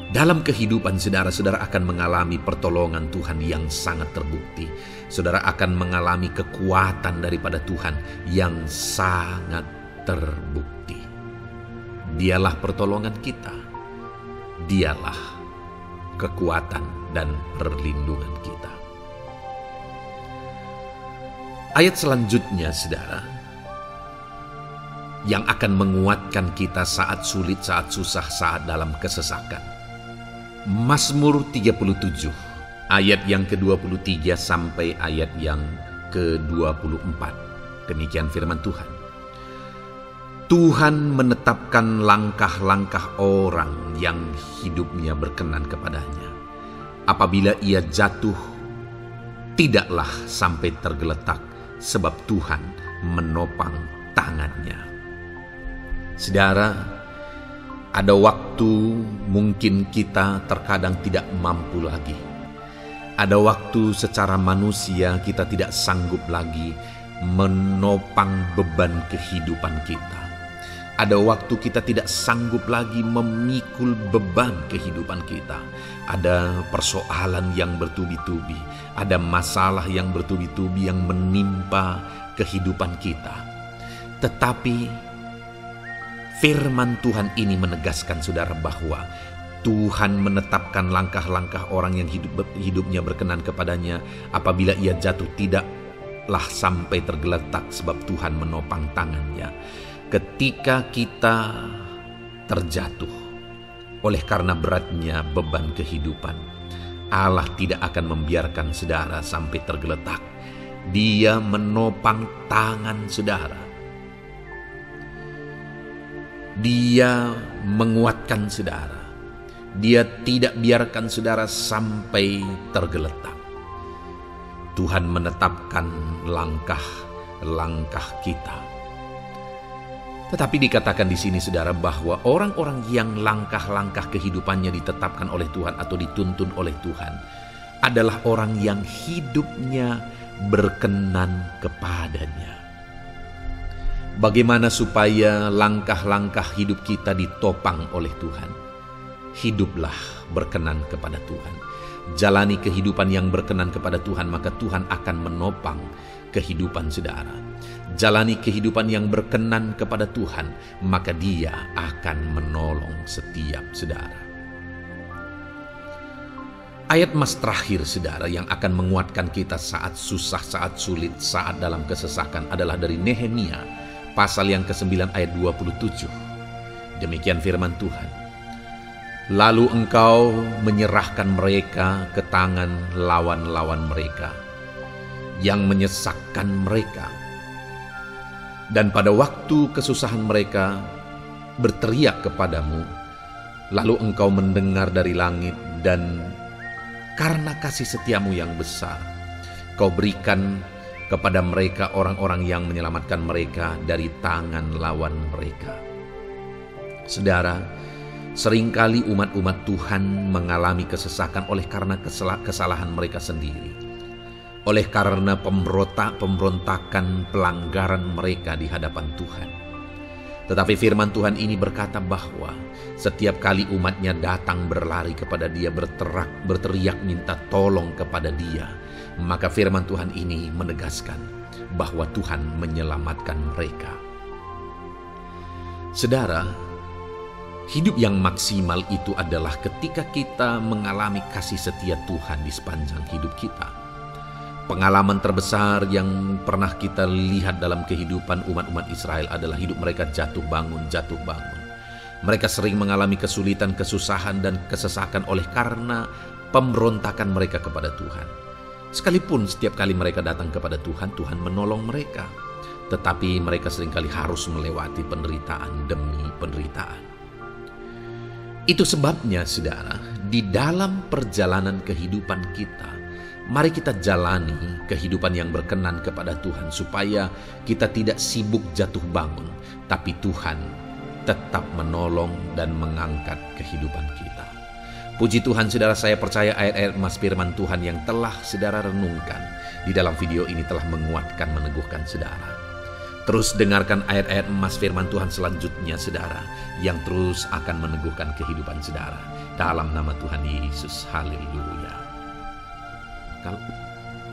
Dalam kehidupan saudara akan mengalami pertolongan Tuhan yang sangat terbukti. Saudara akan mengalami kekuatan daripada Tuhan yang sangat terbukti. Dialah pertolongan kita. Dialah kekuatan dan perlindungan kita. Ayat selanjutnya saudara, yang akan menguatkan kita saat sulit, saat susah, saat dalam kesesakan. Mazmur 37 ayat yang ke-23 sampai ayat yang ke-24. Demikian firman Tuhan. Tuhan menetapkan langkah-langkah orang yang hidupnya berkenan kepadanya. Apabila ia jatuh, tidaklah sampai tergeletak, sebab Tuhan menopang tangannya. Saudara, ada waktu mungkin kita terkadang tidak mampu lagi. Ada waktu secara manusia kita tidak sanggup lagi menopang beban kehidupan kita. Ada waktu kita tidak sanggup lagi memikul beban kehidupan kita. Ada persoalan yang bertubi-tubi, ada masalah yang bertubi-tubi yang menimpa kehidupan kita. Tetapi firman Tuhan ini menegaskan saudara bahwa Tuhan menetapkan langkah-langkah orang yang hidupnya berkenan kepadanya. Apabila ia jatuh, tidaklah sampai tergeletak, sebab Tuhan menopang tangannya. Ketika kita terjatuh oleh karena beratnya beban kehidupan, Allah tidak akan membiarkan saudara sampai tergeletak. Dia menopang tangan saudara. Dia menguatkan saudara. Dia tidak biarkan saudara sampai tergeletak. Tuhan menetapkan langkah-langkah kita. Tetapi dikatakan di sini saudara bahwa orang-orang yang langkah-langkah kehidupannya ditetapkan oleh Tuhan atau dituntun oleh Tuhan adalah orang yang hidupnya berkenan kepadanya. Bagaimana supaya langkah-langkah hidup kita ditopang oleh Tuhan? Hiduplah berkenan kepada Tuhan. Jalani kehidupan yang berkenan kepada Tuhan, maka Tuhan akan menopang kehidupan saudara. Jalani kehidupan yang berkenan kepada Tuhan, maka Dia akan menolong setiap saudara. Ayat mas terakhir saudara yang akan menguatkan kita saat susah, saat sulit, saat dalam kesesakan adalah dari Nehemia pasal yang ke-9 ayat 27. Demikian firman Tuhan. Lalu engkau menyerahkan mereka ke tangan lawan-lawan mereka yang menyesakkan mereka. Dan pada waktu kesusahan mereka berteriak kepadamu, lalu engkau mendengar dari langit, dan karena kasih setiamu yang besar, kau berikan kepada mereka orang-orang yang menyelamatkan mereka dari tangan lawan mereka. Saudara, seringkali umat-umat Tuhan mengalami kesesakan oleh karena kesalahan mereka sendiri. Oleh karena pemberontakan, pelanggaran mereka di hadapan Tuhan. Tetapi firman Tuhan ini berkata bahwa setiap kali umatnya datang berlari kepada Dia, berteriak minta tolong kepada Dia, maka firman Tuhan ini menegaskan bahwa Tuhan menyelamatkan mereka. Saudara, hidup yang maksimal itu adalah ketika kita mengalami kasih setia Tuhan di sepanjang hidup kita. Pengalaman terbesar yang pernah kita lihat dalam kehidupan umat-umat Israel adalah hidup mereka jatuh bangun. Mereka sering mengalami kesulitan, kesusahan, dan kesesakan oleh karena pemberontakan mereka kepada Tuhan. Sekalipun setiap kali mereka datang kepada Tuhan, Tuhan menolong mereka. Tetapi mereka seringkali harus melewati penderitaan demi penderitaan. Itu sebabnya, saudara, di dalam perjalanan kehidupan kita, mari kita jalani kehidupan yang berkenan kepada Tuhan, supaya kita tidak sibuk jatuh bangun, tapi Tuhan tetap menolong dan mengangkat kehidupan kita. Puji Tuhan, saudara, saya percaya ayat-ayat emas firman Tuhan yang telah saudara renungkan di dalam video ini telah menguatkan, meneguhkan saudara. Terus dengarkan ayat-ayat emas firman Tuhan selanjutnya, saudara, yang terus akan meneguhkan kehidupan saudara. Dalam nama Tuhan Yesus, haleluya.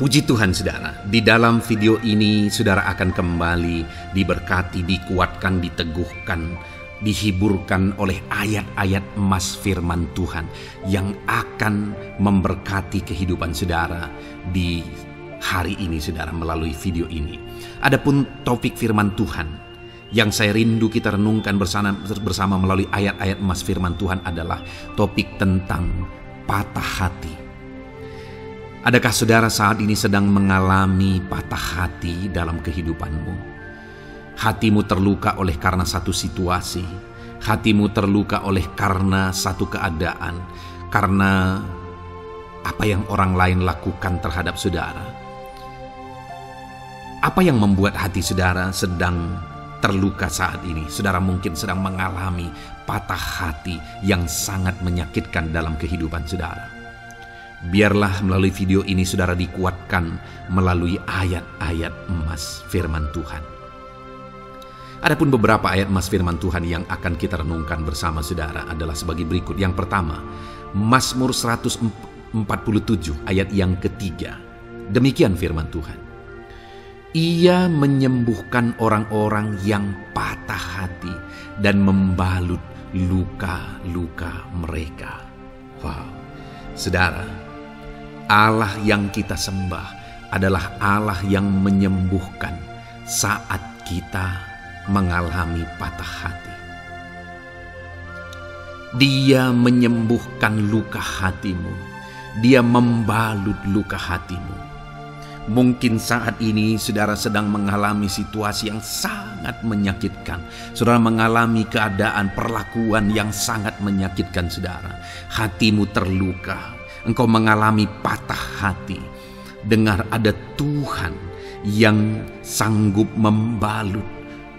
Puji Tuhan, saudara, di dalam video ini saudara akan kembali diberkati, dikuatkan, diteguhkan, dihiburkan oleh ayat-ayat emas firman Tuhan yang akan memberkati kehidupan saudara di hari ini, saudara, melalui video ini. Adapun topik firman Tuhan yang saya rindu kita renungkan bersama melalui ayat-ayat emas firman Tuhan adalah topik tentang patah hati. Adakah saudara saat ini sedang mengalami patah hati dalam kehidupanmu? Hatimu terluka oleh karena satu situasi, hatimu terluka oleh karena satu keadaan, karena apa yang orang lain lakukan terhadap saudara. Apa yang membuat hati saudara sedang terluka saat ini? Saudara mungkin sedang mengalami patah hati yang sangat menyakitkan dalam kehidupan saudara. Biarlah melalui video ini saudara dikuatkan melalui ayat-ayat emas firman Tuhan. Adapun beberapa ayat emas firman Tuhan yang akan kita renungkan bersama saudara adalah sebagai berikut. Yang pertama, Mazmur 147 ayat yang ketiga. Demikian firman Tuhan. Ia menyembuhkan orang-orang yang patah hati dan membalut luka-luka mereka. Wow, saudara, Allah yang kita sembah adalah Allah yang menyembuhkan saat kita mengalami patah hati. Dia menyembuhkan luka hatimu. Dia membalut luka hatimu. Mungkin saat ini saudara sedang mengalami situasi yang sangat menyakitkan. Saudara mengalami keadaan perlakuan yang sangat menyakitkan saudara. Hatimu terluka. Engkau mengalami patah hati. Dengar, ada Tuhan yang sanggup membalut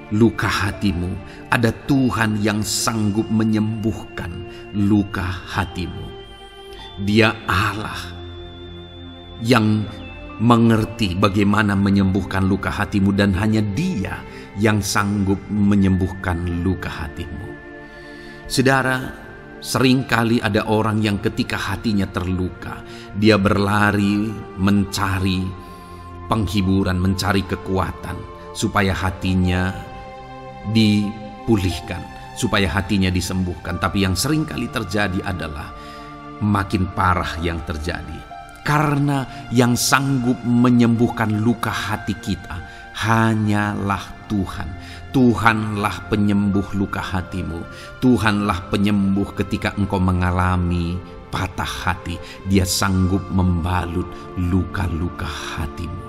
luka hatimu. Ada Tuhan yang sanggup menyembuhkan luka hatimu. Dia Allah yang mengerti bagaimana menyembuhkan luka hatimu, dan hanya Dia yang sanggup menyembuhkan luka hatimu. Saudara, seringkali ada orang yang ketika hatinya terluka, dia berlari mencari penghiburan, mencari kekuatan supaya hatinya dipulihkan, supaya hatinya disembuhkan. Tapi yang seringkali terjadi adalah makin parah yang terjadi. Karena yang sanggup menyembuhkan luka hati kita hanyalah Tuhan. Tuhanlah penyembuh luka hatimu. Tuhanlah penyembuh ketika engkau mengalami patah hati. Dia sanggup membalut luka-luka hatimu.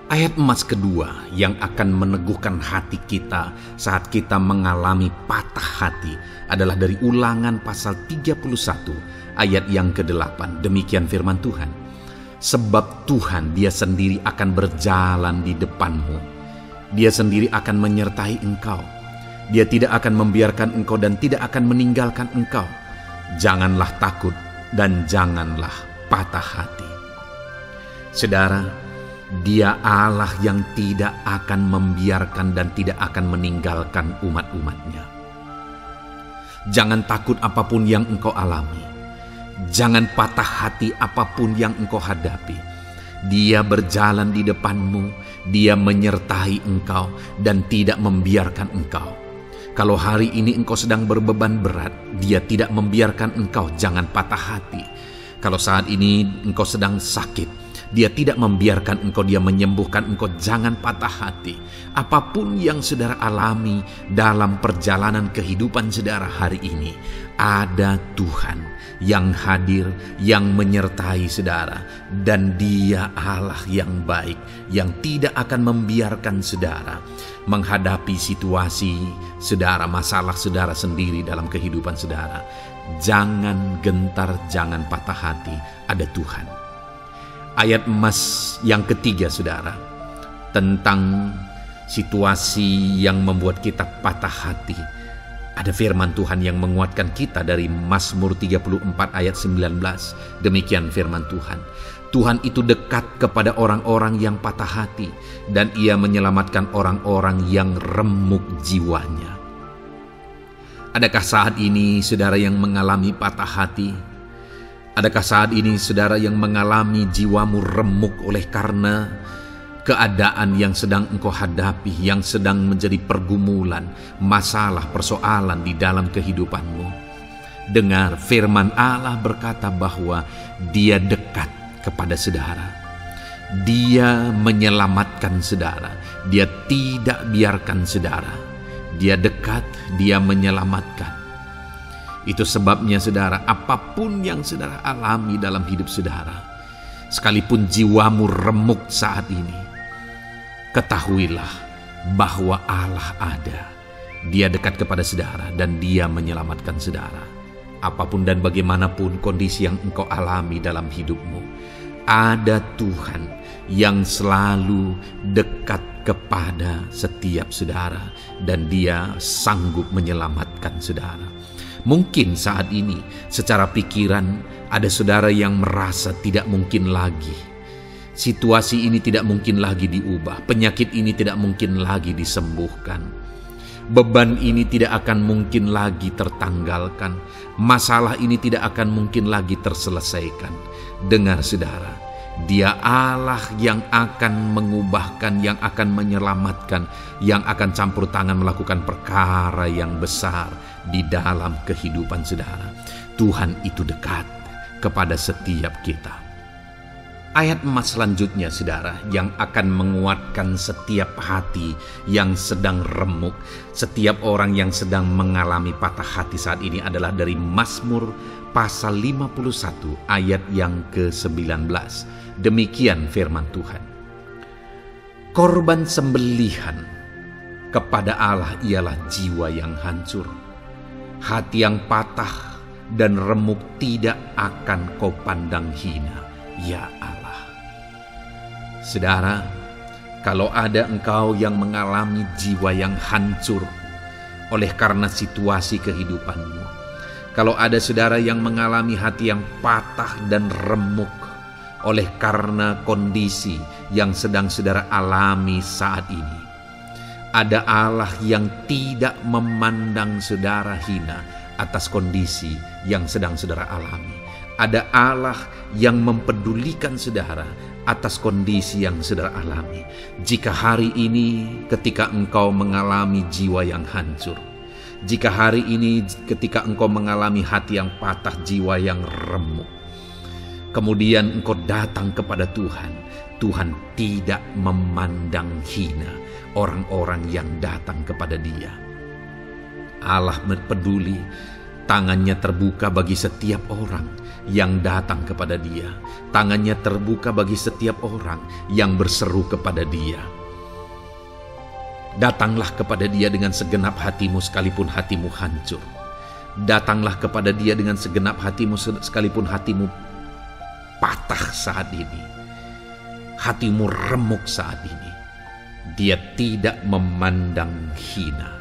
Ayat emas kedua yang akan meneguhkan hati kita saat kita mengalami patah hati adalah dari Ulangan pasal 31 ayat yang ke-8. Demikian firman Tuhan. Sebab Tuhan Dia sendiri akan berjalan di depanmu. Dia sendiri akan menyertai engkau. Dia tidak akan membiarkan engkau dan tidak akan meninggalkan engkau. Janganlah takut dan janganlah patah hati. Saudara, Dia Allah yang tidak akan membiarkan dan tidak akan meninggalkan umat-umatnya. Jangan takut apapun yang engkau alami. Jangan patah hati apapun yang engkau hadapi. Dia berjalan di depanmu. Dia menyertai engkau dan tidak membiarkan engkau. Kalau hari ini engkau sedang berbeban berat, Dia tidak membiarkan engkau. Jangan patah hati. Kalau saat ini engkau sedang sakit Dia tidak membiarkan engkau, dia menyembuhkan engkau. Jangan patah hati. Apapun yang saudara alami dalam perjalanan kehidupan saudara hari ini, ada Tuhan yang hadir, yang menyertai saudara. Dan Dia Allah yang baik, yang tidak akan membiarkan saudara menghadapi situasi saudara, masalah saudara sendiri dalam kehidupan saudara. Jangan gentar, jangan patah hati, ada Tuhan. Ayat emas yang ketiga saudara, tentang situasi yang membuat kita patah hati. Ada firman Tuhan yang menguatkan kita dari Mazmur 34 ayat 19. Demikian firman Tuhan. Tuhan itu dekat kepada orang-orang yang patah hati, dan Ia menyelamatkan orang-orang yang remuk jiwanya. Adakah saat ini saudara yang mengalami patah hati? Adakah saat ini saudara yang mengalami jiwamu remuk oleh karena keadaan yang sedang engkau hadapi, yang sedang menjadi pergumulan, masalah, persoalan di dalam kehidupanmu? Dengar, firman Allah berkata bahwa Dia dekat kepada saudara. Dia menyelamatkan saudara. Dia tidak biarkan saudara. Dia dekat, Dia menyelamatkan. Itu sebabnya saudara, apapun yang saudara alami dalam hidup saudara, sekalipun jiwamu remuk saat ini, ketahuilah bahwa Allah ada. Dia dekat kepada saudara dan Dia menyelamatkan saudara. Apapun dan bagaimanapun kondisi yang engkau alami dalam hidupmu, ada Tuhan yang selalu dekat kepada setiap saudara, dan Dia sanggup menyelamatkan saudara. Mungkin saat ini secara pikiran ada saudara yang merasa tidak mungkin lagi. Situasi ini tidak mungkin lagi diubah. Penyakit ini tidak mungkin lagi disembuhkan. Beban ini tidak akan mungkin lagi tertanggalkan. Masalah ini tidak akan mungkin lagi terselesaikan. Dengar saudara, Dia Allah yang akan mengubahkan, yang akan menyelamatkan, yang akan campur tangan melakukan perkara yang besar di dalam kehidupan saudara. Tuhan itu dekat kepada setiap kita. Ayat emas selanjutnya saudara, yang akan menguatkan setiap hati yang sedang remuk, setiap orang yang sedang mengalami patah hati saat ini adalah dari Mazmur pasal 51 ayat yang ke-19. Demikian firman Tuhan. Korban sembelihan kepada Allah ialah jiwa yang hancur. Hati yang patah dan remuk tidak akan kau pandang hina, ya Allah. Saudara, kalau ada engkau yang mengalami jiwa yang hancur oleh karena situasi kehidupanmu, kalau ada saudara yang mengalami hati yang patah dan remuk oleh karena kondisi yang sedang saudara alami saat ini, ada Allah yang tidak memandang saudara hina atas kondisi yang sedang saudara alami. Ada Allah yang mempedulikan saudara atas kondisi yang saudara alami. Jika hari ini ketika engkau mengalami jiwa yang hancur, jika hari ini ketika engkau mengalami hati yang patah, jiwa yang remuk, kemudian engkau datang kepada Tuhan, Tuhan tidak memandang hina orang-orang yang datang kepada Dia. Allah peduli, tangannya terbuka bagi setiap orang yang datang kepada Dia. Tangannya terbuka bagi setiap orang yang berseru kepada Dia. Datanglah kepada Dia dengan segenap hatimu sekalipun hatimu hancur. Datanglah kepada Dia dengan segenap hatimu sekalipun hatimu patah saat ini, hatimu remuk saat ini. Dia tidak memandang hina.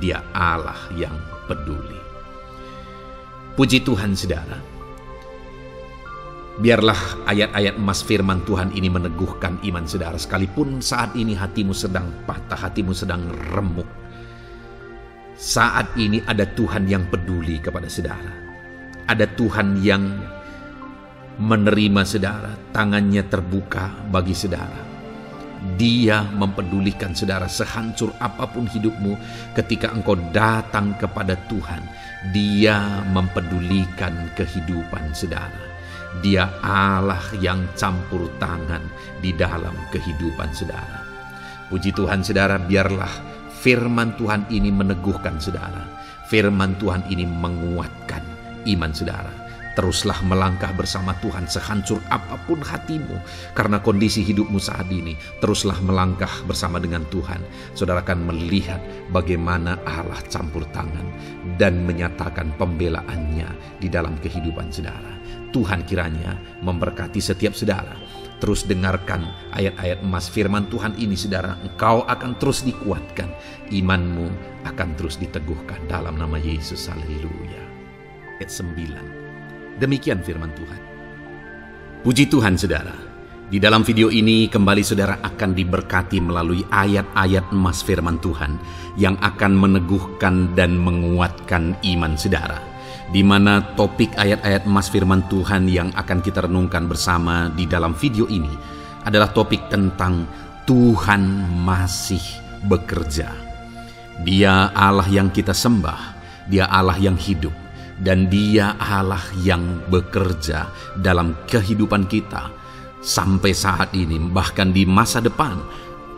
Dia Allah yang peduli. Puji Tuhan saudara. Biarlah ayat-ayat emas firman Tuhan ini meneguhkan iman saudara. Sekalipun saat ini hatimu sedang patah, hatimu sedang remuk, saat ini ada Tuhan yang peduli kepada saudara. Ada Tuhan yang menerima saudara, tangannya terbuka bagi saudara. Dia mempedulikan saudara sehancur apapun hidupmu. Ketika engkau datang kepada Tuhan, Dia mempedulikan kehidupan saudara. Dia Allah yang campur tangan di dalam kehidupan saudara. Puji Tuhan saudara, biarlah firman Tuhan ini meneguhkan saudara. Firman Tuhan ini menguatkan iman saudara. Teruslah melangkah bersama Tuhan sehancur apapun hatimu karena kondisi hidupmu saat ini. Teruslah melangkah bersama dengan Tuhan. Saudara akan melihat bagaimana Allah campur tangan dan menyatakan pembelaannya di dalam kehidupan saudara. Tuhan kiranya memberkati setiap saudara. Terus dengarkan ayat-ayat emas firman Tuhan ini saudara. Engkau akan terus dikuatkan. Imanmu akan terus diteguhkan dalam nama Yesus. Haleluya. Ayat 9. Demikian firman Tuhan. Puji Tuhan saudara. Di dalam video ini kembali saudara akan diberkati melalui ayat-ayat emas firman Tuhan yang akan meneguhkan dan menguatkan iman saudara. Di mana topik ayat-ayat emas firman Tuhan yang akan kita renungkan bersama di dalam video ini adalah topik tentang Tuhan masih bekerja. Dia Allah yang kita sembah, Dia Allah yang hidup, dan Dia Allah yang bekerja dalam kehidupan kita sampai saat ini, bahkan di masa depan.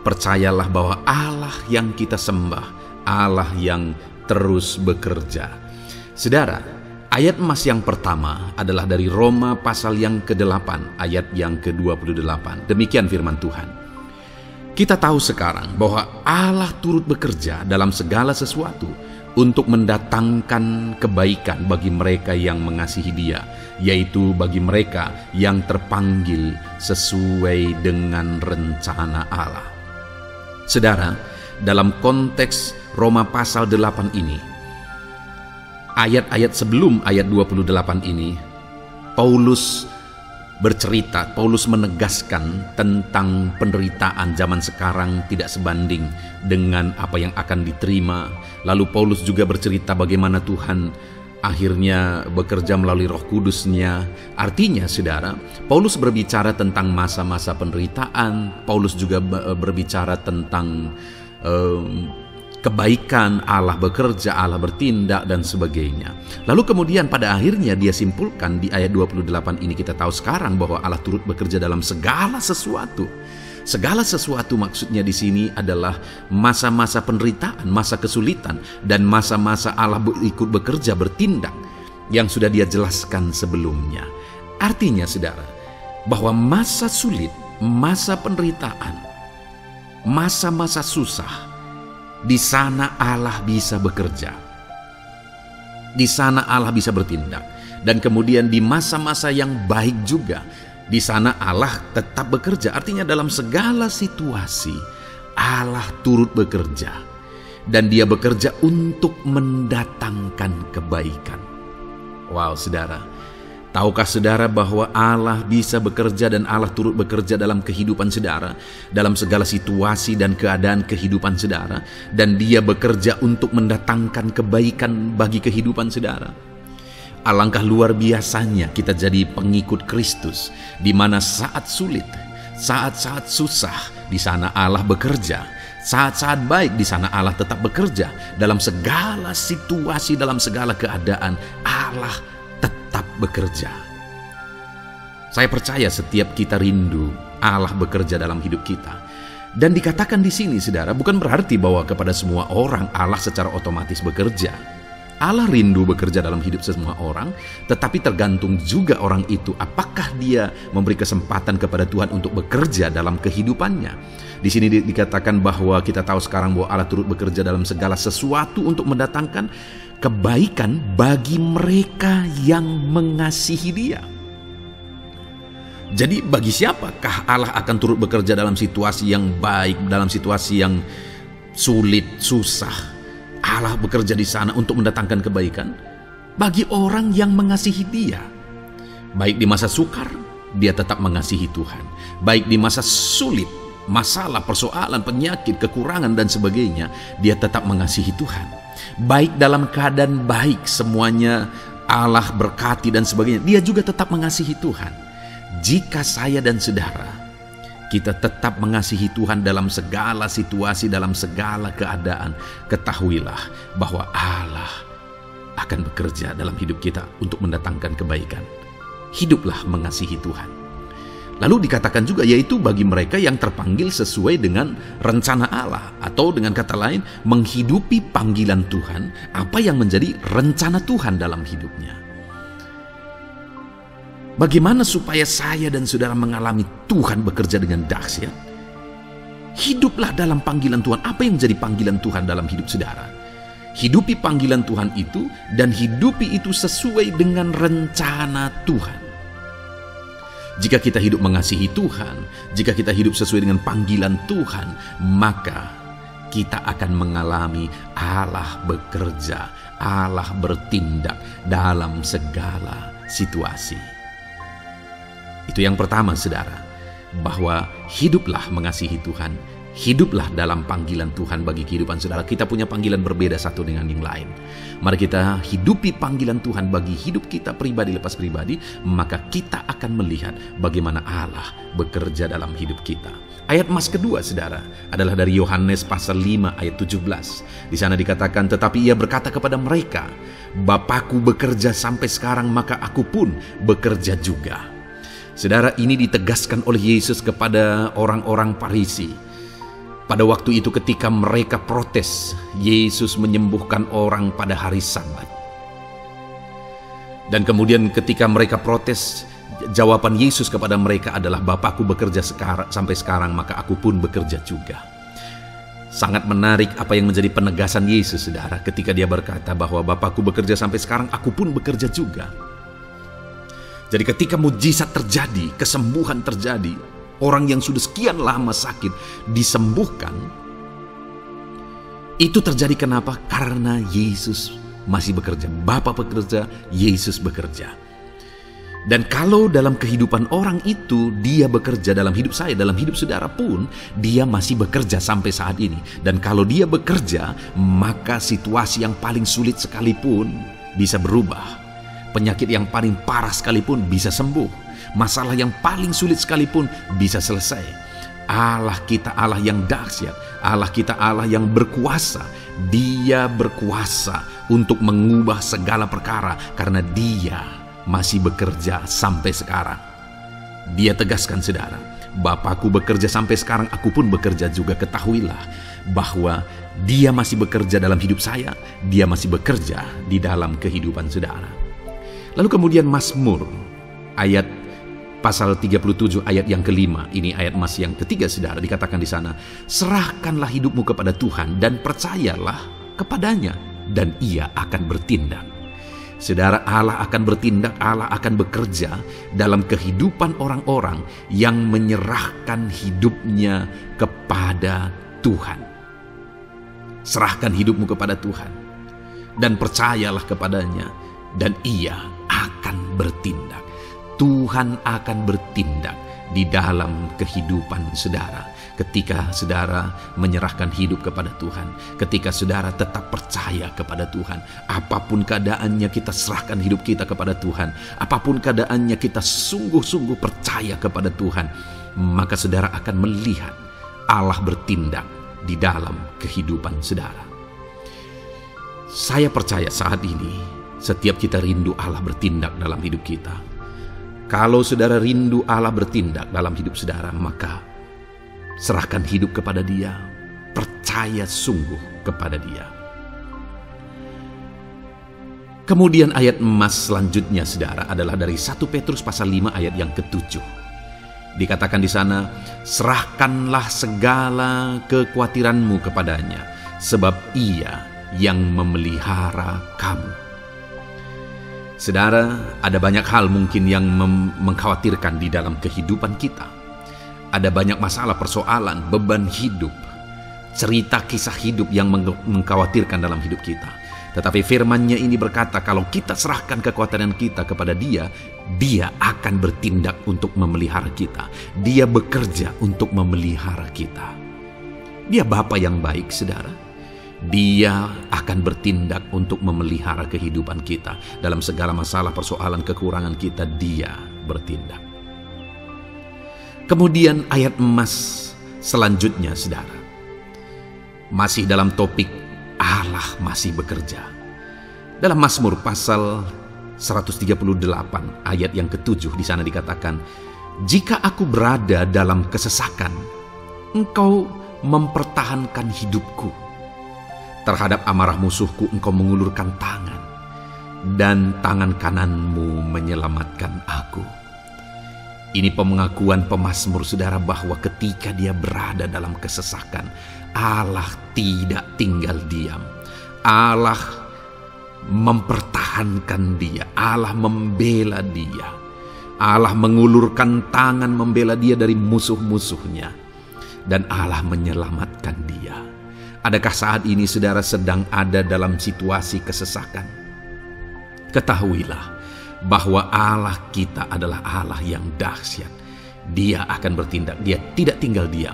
Percayalah bahwa Allah yang kita sembah, Allah yang terus bekerja. Saudara, ayat emas yang pertama adalah dari Roma pasal yang ke-8 ayat yang ke-28. Demikian firman Tuhan. Kita tahu sekarang bahwa Allah turut bekerja dalam segala sesuatu untuk mendatangkan kebaikan bagi mereka yang mengasihi Dia, yaitu bagi mereka yang terpanggil sesuai dengan rencana Allah. Saudara, dalam konteks Roma pasal 8 ini, ayat-ayat sebelum ayat 28 ini, Paulus bercerita, Paulus menegaskan tentang penderitaan zaman sekarang tidak sebanding dengan apa yang akan diterima. Lalu Paulus juga bercerita bagaimana Tuhan akhirnya bekerja melalui Roh Kudus-Nya. Artinya saudara, Paulus berbicara tentang masa-masa penderitaan. Paulus juga berbicara tentang kebaikan, Allah bekerja, Allah bertindak dan sebagainya. Lalu kemudian pada akhirnya dia simpulkan di ayat 28 ini, kita tahu sekarang bahwa Allah turut bekerja dalam segala sesuatu. Segala sesuatu maksudnya di sini adalah masa-masa penderitaan, masa kesulitan, dan masa-masa Allah ikut bekerja, bertindak yang sudah Dia jelaskan sebelumnya. Artinya saudara, bahwa masa sulit, masa penderitaan, masa-masa susah, di sana Allah bisa bekerja. Di sana Allah bisa bertindak. Dan kemudian di masa-masa yang baik juga, di sana Allah tetap bekerja. Artinya dalam segala situasi Allah turut bekerja. Dan Dia bekerja untuk mendatangkan kebaikan. Wow saudara, tahukah saudara bahwa Allah bisa bekerja dan Allah turut bekerja dalam kehidupan saudara, dalam segala situasi dan keadaan kehidupan saudara, dan Dia bekerja untuk mendatangkan kebaikan bagi kehidupan saudara. Alangkah luar biasanya kita jadi pengikut Kristus, di mana saat sulit, saat-saat susah, di sana Allah bekerja. Saat-saat baik, di sana Allah tetap bekerja. Dalam segala situasi, dalam segala keadaan, Allah tetap bekerja. Saya percaya setiap kita rindu Allah bekerja dalam hidup kita. Dan dikatakan di sini saudara, bukan berarti bahwa kepada semua orang Allah secara otomatis bekerja. Allah rindu bekerja dalam hidup semua orang, tetapi tergantung juga orang itu apakah dia memberi kesempatan kepada Tuhan untuk bekerja dalam kehidupannya. Di sini dikatakan bahwa kita tahu sekarang bahwa Allah turut bekerja dalam segala sesuatu untuk mendatangkan kebaikan bagi mereka yang mengasihi Dia. Jadi bagi siapakah Allah akan turut bekerja dalam situasi yang baik, dalam situasi yang sulit, susah? Allah bekerja di sana untuk mendatangkan kebaikan bagi orang yang mengasihi Dia. Baik di masa sukar, dia tetap mengasihi Tuhan. Baik di masa sulit, masalah, persoalan, penyakit, kekurangan dan sebagainya, dia tetap mengasihi Tuhan. Baik dalam keadaan baik, semuanya Allah berkati dan sebagainya, dia juga tetap mengasihi Tuhan. Jika saya dan saudara kita tetap mengasihi Tuhan dalam segala situasi, dalam segala keadaan, ketahuilah bahwa Allah akan bekerja dalam hidup kita untuk mendatangkan kebaikan. hiduplah mengasihi Tuhan. Lalu dikatakan juga, yaitu bagi mereka yang terpanggil sesuai dengan rencana Allah, atau dengan kata lain, menghidupi panggilan Tuhan, apa yang menjadi rencana Tuhan dalam hidupnya. Bagaimana supaya saya dan saudara mengalami Tuhan bekerja dengan dahsyat? Hiduplah dalam panggilan Tuhan. Apa yang menjadi panggilan Tuhan dalam hidup saudara? Hidupi panggilan Tuhan itu, dan hidupi itu sesuai dengan rencana Tuhan. Jika kita hidup mengasihi Tuhan, jika kita hidup sesuai dengan panggilan Tuhan, maka kita akan mengalami Allah bekerja, Allah bertindak dalam segala situasi. Itu yang pertama, saudara, bahwa hiduplah mengasihi Tuhan, hiduplah dalam panggilan Tuhan bagi kehidupan saudara. Kita punya panggilan berbeda satu dengan yang lain. Mari kita hidupi panggilan Tuhan bagi hidup kita pribadi lepas pribadi, maka kita akan melihat bagaimana Allah bekerja dalam hidup kita. Ayat emas kedua, saudara, adalah dari Yohanes pasal 5 ayat 17. Di sana dikatakan, tetapi ia berkata kepada mereka, Bapakku bekerja sampai sekarang, maka aku pun bekerja juga. Saudara, ini ditegaskan oleh Yesus kepada orang-orang Farisi. Pada waktu itu ketika mereka protes, Yesus menyembuhkan orang pada hari Sabat. Dan kemudian ketika mereka protes, jawaban Yesus kepada mereka adalah, Bapakku bekerja sampai sekarang, maka aku pun bekerja juga. Sangat menarik apa yang menjadi penegasan Yesus, saudara, ketika dia berkata bahwa Bapakku bekerja sampai sekarang, aku pun bekerja juga. Jadi ketika mujizat terjadi, kesembuhan terjadi, orang yang sudah sekian lama sakit disembuhkan. Itu terjadi kenapa? Karena Yesus masih bekerja. Bapa bekerja, Yesus bekerja. Dan kalau dalam kehidupan orang itu dia bekerja, dalam hidup saya, dalam hidup saudara pun, dia masih bekerja sampai saat ini. Dan kalau dia bekerja, maka situasi yang paling sulit sekalipun bisa berubah. Penyakit yang paling parah sekalipun bisa sembuh. Masalah yang paling sulit sekalipun bisa selesai. Allah kita Allah yang dahsyat, Allah kita Allah yang berkuasa. Dia berkuasa untuk mengubah segala perkara karena dia masih bekerja sampai sekarang. Dia tegaskan, saudara, Bapakku bekerja sampai sekarang, aku pun bekerja juga. Ketahuilah bahwa dia masih bekerja dalam hidup saya, dia masih bekerja di dalam kehidupan saudara. Lalu kemudian Mazmur ayat pasal 37 ayat yang kelima, ini ayat emas yang ketiga, saudara, dikatakan di sana, serahkanlah hidupmu kepada Tuhan dan percayalah kepadanya, dan ia akan bertindak. Saudara, Allah akan bertindak, Allah akan bekerja dalam kehidupan orang-orang yang menyerahkan hidupnya kepada Tuhan. Serahkan hidupmu kepada Tuhan dan percayalah kepadanya, dan ia akan bertindak. Tuhan akan bertindak di dalam kehidupan saudara. Ketika saudara menyerahkan hidup kepada Tuhan, ketika saudara tetap percaya kepada Tuhan, apapun keadaannya kita serahkan hidup kita kepada Tuhan, apapun keadaannya kita sungguh-sungguh percaya kepada Tuhan, maka saudara akan melihat Allah bertindak di dalam kehidupan saudara. Saya percaya saat ini setiap kita rindu Allah bertindak dalam hidup kita. Kalau saudara rindu Allah bertindak dalam hidup saudara, maka serahkan hidup kepada Dia, percaya sungguh kepada Dia. Kemudian ayat emas selanjutnya, saudara, adalah dari 1 Petrus pasal 5 ayat yang ke-7. Dikatakan di sana, serahkanlah segala kekhawatiranmu kepadanya, sebab Ia yang memelihara kamu. Saudara, ada banyak hal mungkin yang mengkhawatirkan di dalam kehidupan kita. Ada banyak masalah, persoalan, beban hidup, cerita kisah hidup yang mengkhawatirkan dalam hidup kita. Tetapi firman-Nya ini berkata, kalau kita serahkan kekhawatiran kita kepada Dia, Dia akan bertindak untuk memelihara kita. Dia bekerja untuk memelihara kita. Dia Bapa yang baik, saudara. Dia akan bertindak untuk memelihara kehidupan kita. Dalam segala masalah, persoalan, kekurangan kita, Dia bertindak. Kemudian ayat emas selanjutnya, saudara, masih dalam topik Allah masih bekerja. Dalam Mazmur pasal 138 ayat yang ke-7 di sana dikatakan, "Jika aku berada dalam kesesakan, engkau mempertahankan hidupku. Terhadap amarah musuhku engkau mengulurkan tangan, dan tangan kananmu menyelamatkan aku." Ini pengakuan pemazmur, saudara, bahwa ketika dia berada dalam kesesakan, Allah tidak tinggal diam. Allah mempertahankan dia, Allah membela dia, Allah mengulurkan tangan membela dia dari musuh-musuhnya, dan Allah menyelamatkan dia. Adakah saat ini saudara sedang ada dalam situasi kesesakan? Ketahuilah bahwa Allah kita adalah Allah yang dahsyat. Dia akan bertindak, dia tidak tinggal diam,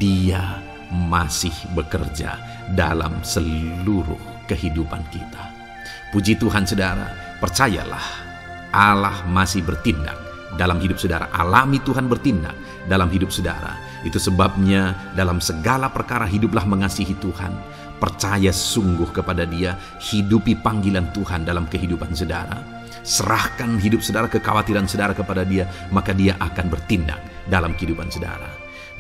dia masih bekerja dalam seluruh kehidupan kita. Puji Tuhan saudara, percayalah Allah masih bertindak dalam hidup saudara. Alami Tuhan bertindak dalam hidup saudara. Itu sebabnya dalam segala perkara hiduplah mengasihi Tuhan. Percaya sungguh kepada Dia, hidupi panggilan Tuhan dalam kehidupan saudara. Serahkan hidup saudara, kekhawatiran saudara kepada Dia, maka Dia akan bertindak dalam kehidupan saudara.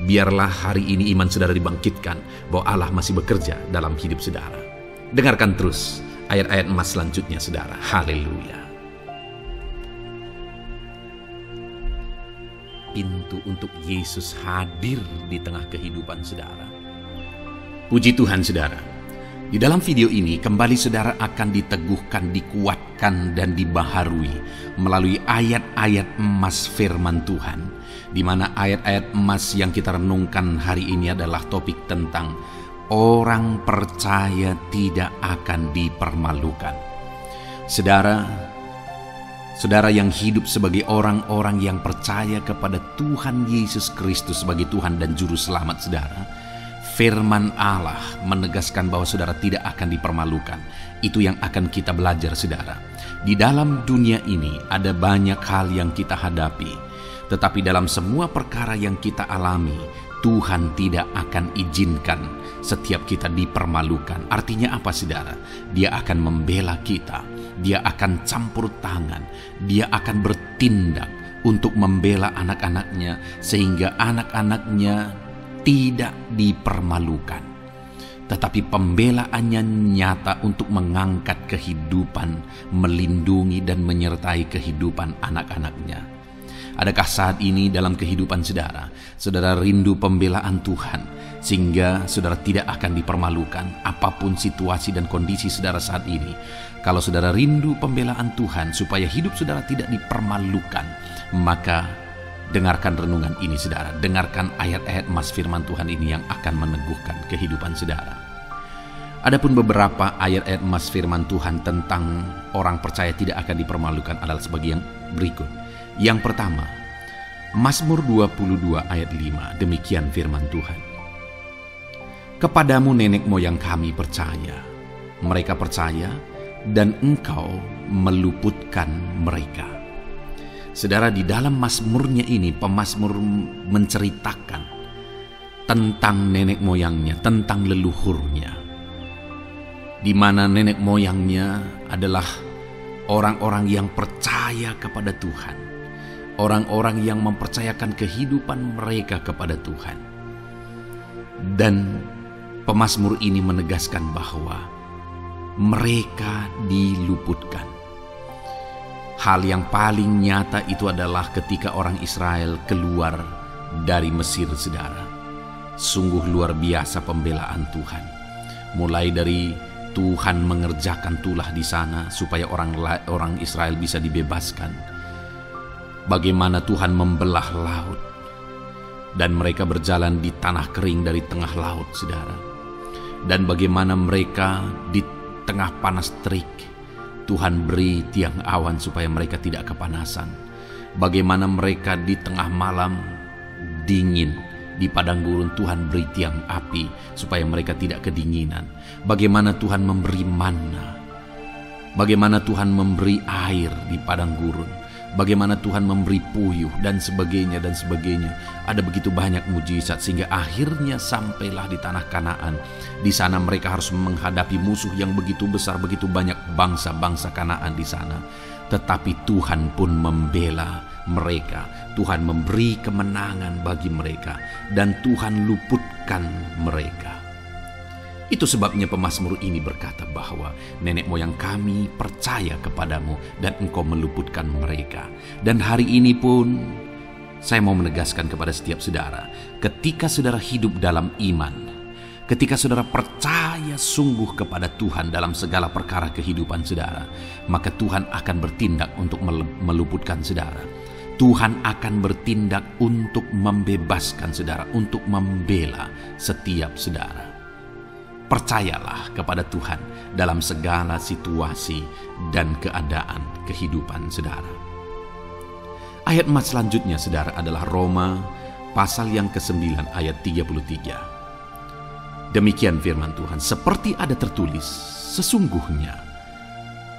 Biarlah hari ini iman saudara dibangkitkan bahwa Allah masih bekerja dalam hidup saudara. Dengarkan terus ayat-ayat emas selanjutnya saudara. Haleluya. Pintu untuk Yesus hadir di tengah kehidupan saudara. Puji Tuhan saudara. Di dalam video ini kembali saudara akan diteguhkan, dikuatkan, dan dibaharui melalui ayat-ayat emas firman Tuhan, di mana ayat-ayat emas yang kita renungkan hari ini adalah topik tentang orang percaya tidak akan dipermalukan. Saudara yang hidup sebagai orang-orang yang percaya kepada Tuhan Yesus Kristus sebagai Tuhan dan Juru Selamat saudara, firman Allah menegaskan bahwa saudara tidak akan dipermalukan. Itu yang akan kita belajar saudara. Di dalam dunia ini ada banyak hal yang kita hadapi, tetapi dalam semua perkara yang kita alami, Tuhan tidak akan izinkan setiap kita dipermalukan. Artinya apa saudara? Dia akan membela kita, Dia akan campur tangan, Dia akan bertindak untuk membela anak-anaknya sehingga anak-anaknya tidak dipermalukan. Tetapi pembelaannya nyata untuk mengangkat kehidupan, melindungi dan menyertai kehidupan anak-anaknya. Adakah saat ini dalam kehidupan saudara, saudara rindu pembelaan Tuhan sehingga saudara tidak akan dipermalukan apapun situasi dan kondisi saudara saat ini? Kalau saudara rindu pembelaan Tuhan supaya hidup saudara tidak dipermalukan, maka dengarkan renungan ini saudara, dengarkan ayat-ayat emas firman Tuhan ini yang akan meneguhkan kehidupan saudara. Adapun beberapa ayat-ayat emas firman Tuhan tentang orang percaya tidak akan dipermalukan adalah sebagai yang berikut. Yang pertama, Mazmur 22 ayat 5, demikian firman Tuhan. Kepadamu nenek moyang kami percaya, mereka percaya dan engkau meluputkan mereka. Saudara, di dalam mazmurnya ini, pemazmur menceritakan tentang nenek moyangnya, tentang leluhurnya, di mana nenek moyangnya adalah orang-orang yang percaya kepada Tuhan, orang-orang yang mempercayakan kehidupan mereka kepada Tuhan. Dan pemazmur ini menegaskan bahwa mereka diluputkan. Hal yang paling nyata itu adalah ketika orang Israel keluar dari Mesir, saudara. Sungguh luar biasa pembelaan Tuhan. Mulai dari Tuhan mengerjakan tulah di sana supaya orang Israel bisa dibebaskan. Bagaimana Tuhan membelah laut dan mereka berjalan di tanah kering dari tengah laut, saudara. Dan bagaimana mereka di tengah panas terik, Tuhan beri tiang awan supaya mereka tidak kepanasan. Bagaimana mereka di tengah malam dingin, di padang gurun Tuhan beri tiang api supaya mereka tidak kedinginan. Bagaimana Tuhan memberi manna, bagaimana Tuhan memberi air di padang gurun, bagaimana Tuhan memberi puyuh dan sebagainya dan sebagainya. Ada begitu banyak mujizat sehingga akhirnya sampailah di tanah Kanaan. Di sana mereka harus menghadapi musuh yang begitu besar, begitu banyak bangsa-bangsa Kanaan di sana. tetapi Tuhan pun membela mereka. Tuhan memberi kemenangan bagi mereka, dan Tuhan luputkan mereka. Itu sebabnya pemazmur ini berkata bahwa nenek moyang kami percaya kepadamu dan engkau meluputkan mereka. Dan hari ini pun saya mau menegaskan kepada setiap saudara, ketika saudara hidup dalam iman, ketika saudara percaya sungguh kepada Tuhan dalam segala perkara kehidupan saudara, maka Tuhan akan bertindak untuk meluputkan saudara. Tuhan akan bertindak untuk membebaskan saudara, untuk membela setiap saudara. Percayalah kepada Tuhan dalam segala situasi dan keadaan kehidupan saudara. Ayat emas selanjutnya saudara adalah Roma pasal yang ke-9 ayat 33. Demikian firman Tuhan, seperti ada tertulis, sesungguhnya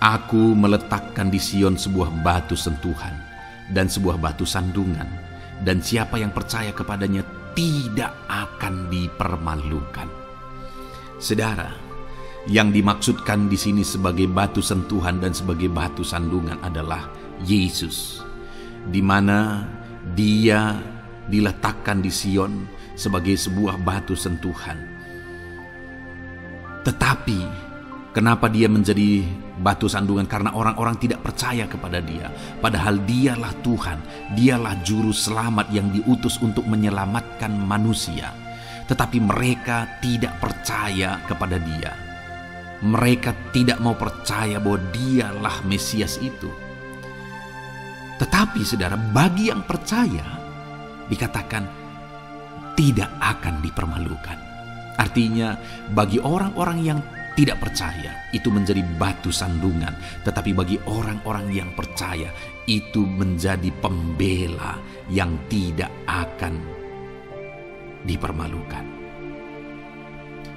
aku meletakkan di Sion sebuah batu sentuhan dan sebuah batu sandungan, dan siapa yang percaya kepadanya tidak akan dipermalukan. Saudara, yang dimaksudkan di sini sebagai batu sentuhan dan sebagai batu sandungan adalah Yesus, di mana Dia diletakkan di Sion sebagai sebuah batu sentuhan. Tetapi kenapa Dia menjadi batu sandungan? Karena orang-orang tidak percaya kepada Dia, padahal Dialah Tuhan, Dialah juru selamat yang diutus untuk menyelamatkan manusia. Tetapi mereka tidak percaya kepada Dia. Mereka tidak mau percaya bahwa Dialah Mesias itu. Tetapi saudara, bagi yang percaya dikatakan tidak akan dipermalukan. Artinya bagi orang-orang yang tidak percaya itu menjadi batu sandungan, tetapi bagi orang-orang yang percaya itu menjadi pembela yang tidak akan dipermalukan.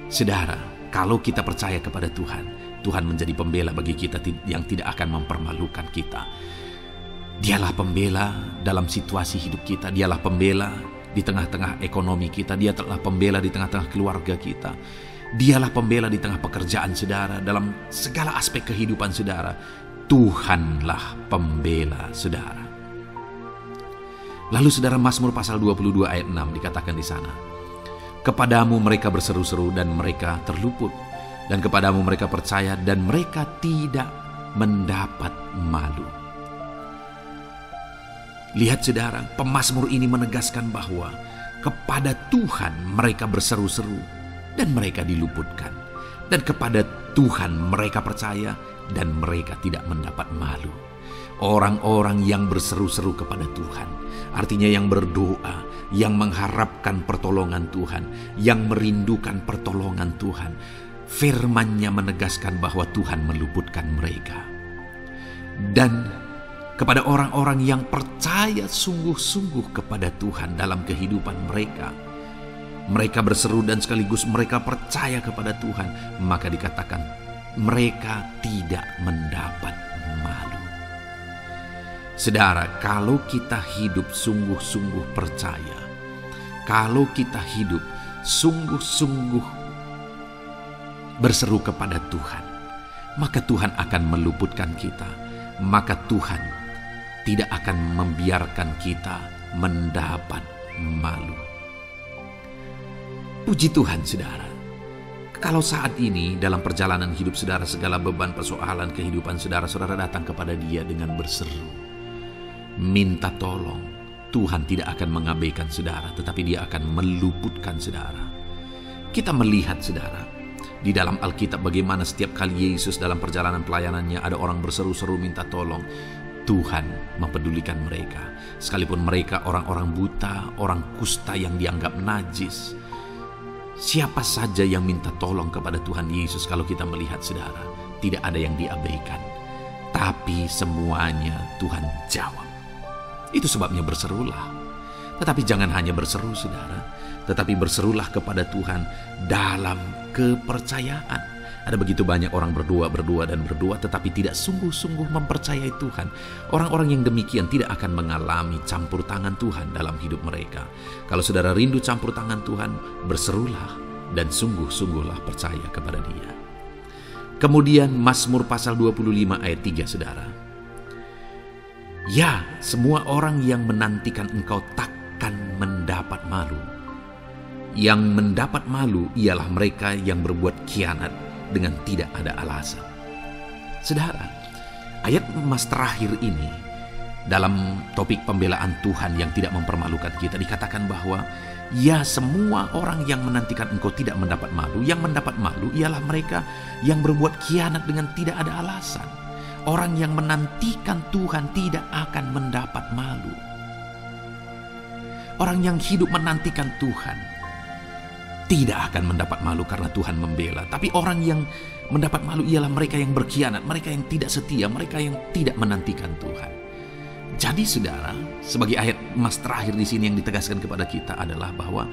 Saudara, kalau kita percaya kepada Tuhan, Tuhan menjadi pembela bagi kita yang tidak akan mempermalukan kita. Dialah pembela dalam situasi hidup kita, Dialah pembela di tengah-tengah ekonomi kita, Dia telah pembela di tengah-tengah keluarga kita, Dialah pembela di tengah pekerjaan saudara, dalam segala aspek kehidupan saudara. Tuhanlah pembela saudara. Lalu saudara, Mazmur pasal 22 ayat 6 dikatakan di sana, kepadamu mereka berseru-seru dan mereka terluput, dan kepadamu mereka percaya dan mereka tidak mendapat malu. Lihat saudara, pemazmur ini menegaskan bahwa kepada Tuhan mereka berseru-seru dan mereka diluputkan, dan kepada Tuhan mereka percaya dan mereka tidak mendapat malu. Orang-orang yang berseru-seru kepada Tuhan, artinya yang berdoa, yang mengharapkan pertolongan Tuhan, yang merindukan pertolongan Tuhan, firman-Nya menegaskan bahwa Tuhan meluputkan mereka. Dan kepada orang-orang yang percaya sungguh-sungguh kepada Tuhan dalam kehidupan mereka, mereka berseru dan sekaligus mereka percaya kepada Tuhan, maka dikatakan mereka tidak mendapat malu. Saudara, kalau kita hidup sungguh-sungguh percaya, kalau kita hidup sungguh-sungguh berseru kepada Tuhan, maka Tuhan akan meluputkan kita, maka Tuhan tidak akan membiarkan kita mendapat malu. Puji Tuhan saudara, kalau saat ini dalam perjalanan hidup saudara, segala beban persoalan kehidupan saudara, saudara datang kepada Dia dengan berseru, minta tolong, Tuhan tidak akan mengabaikan saudara, tetapi Dia akan meluputkan saudara. Kita melihat saudara, di dalam Alkitab bagaimana setiap kali Yesus dalam perjalanan pelayanannya ada orang berseru-seru minta tolong, Tuhan mempedulikan mereka. Sekalipun mereka orang-orang buta, orang kusta yang dianggap najis, siapa saja yang minta tolong kepada Tuhan Yesus, kalau kita melihat saudara, tidak ada yang diabaikan, tapi semuanya Tuhan jawab. Itu sebabnya berserulah. Tetapi jangan hanya berseru saudara, tetapi berserulah kepada Tuhan dalam kepercayaan. Ada begitu banyak orang berdoa tetapi tidak sungguh-sungguh mempercayai Tuhan. Orang-orang yang demikian tidak akan mengalami campur tangan Tuhan dalam hidup mereka. Kalau saudara rindu campur tangan Tuhan, berserulah dan sungguh-sungguhlah percaya kepada Dia. Kemudian Mazmur pasal 25 ayat 3 saudara. Ya, semua orang yang menantikan engkau takkan mendapat malu. Yang mendapat malu ialah mereka yang berbuat khianat dengan tidak ada alasan. Saudara, ayat emas terakhir ini dalam topik pembelaan Tuhan yang tidak mempermalukan kita dikatakan bahwa ya, semua orang yang menantikan engkau tidak mendapat malu. Yang mendapat malu ialah mereka yang berbuat khianat dengan tidak ada alasan. Orang yang menantikan Tuhan tidak akan mendapat malu. Orang yang hidup menantikan Tuhan tidak akan mendapat malu karena Tuhan membela. Tapi orang yang mendapat malu ialah mereka yang berkhianat, mereka yang tidak setia, mereka yang tidak menantikan Tuhan. Jadi saudara, sebagai ayat emas terakhir di sini yang ditegaskan kepada kita adalah bahwa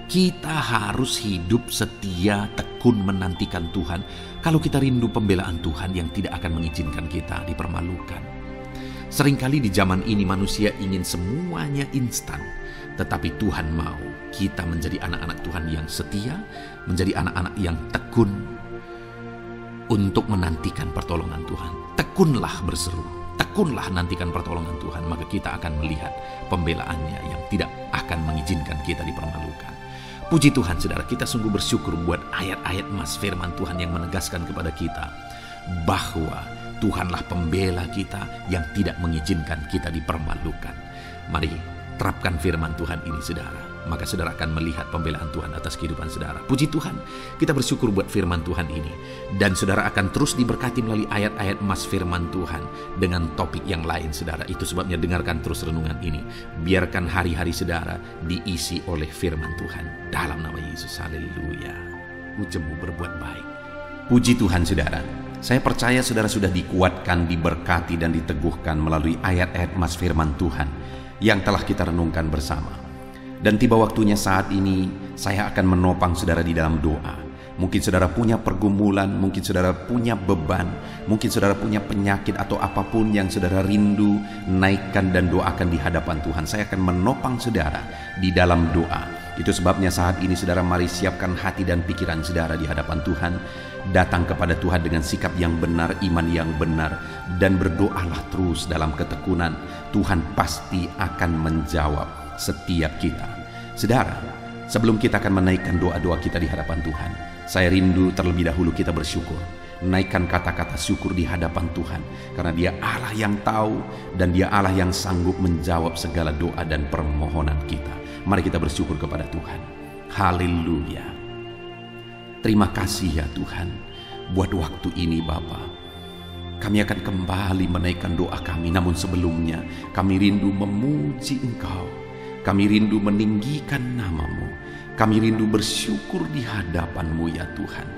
kita harus hidup setia, tekun menantikan Tuhan. Kalau kita rindu pembelaan Tuhan yang tidak akan mengizinkan kita dipermalukan. Seringkali di zaman ini manusia ingin semuanya instan. Tetapi Tuhan mau kita menjadi anak-anak Tuhan yang setia, menjadi anak-anak yang tekun untuk menantikan pertolongan Tuhan. Tekunlah berseru, tekunlah nantikan pertolongan Tuhan, maka kita akan melihat pembelaannya yang tidak akan mengizinkan kita dipermalukan. Puji Tuhan saudara, kita sungguh bersyukur buat ayat-ayat emas firman Tuhan yang menegaskan kepada kita bahwa Tuhanlah pembela kita yang tidak mengizinkan kita dipermalukan. Mari terapkan firman Tuhan ini saudara, maka saudara akan melihat pembelaan Tuhan atas kehidupan saudara. Puji Tuhan, kita bersyukur buat firman Tuhan ini. Dan saudara akan terus diberkati melalui ayat-ayat emas firman Tuhan dengan topik yang lain saudara. Itu sebabnya dengarkan terus renungan ini. Biarkan hari-hari saudara diisi oleh firman Tuhan. Dalam nama Yesus, haleluya. Ujungmu berbuat baik. Puji Tuhan saudara. Saya percaya saudara sudah dikuatkan, diberkati dan diteguhkan melalui ayat-ayat emas firman Tuhan yang telah kita renungkan bersama. Dan tiba waktunya saat ini saya akan menopang saudara di dalam doa. Mungkin saudara punya pergumulan, mungkin saudara punya beban, mungkin saudara punya penyakit atau apapun yang saudara rindu, naikkan dan doakan di hadapan Tuhan. Saya akan menopang saudara di dalam doa. Itu sebabnya saat ini saudara mari siapkan hati dan pikiran saudara di hadapan Tuhan. Datang kepada Tuhan dengan sikap yang benar, iman yang benar, dan berdoalah terus dalam ketekunan. Tuhan pasti akan menjawab setiap kita. Saudara, sebelum kita akan menaikkan doa-doa kita di hadapan Tuhan, saya rindu terlebih dahulu kita bersyukur. Naikkan kata-kata syukur di hadapan Tuhan, karena Dia Allah yang tahu dan Dia Allah yang sanggup menjawab segala doa dan permohonan kita. Mari kita bersyukur kepada Tuhan. Haleluya. Terima kasih ya Tuhan buat waktu ini Bapa. Kami akan kembali menaikkan doa kami, namun sebelumnya kami rindu memuji Engkau. Kami rindu meninggikan nama-Mu. Kami rindu bersyukur di hadapan-Mu ya Tuhan.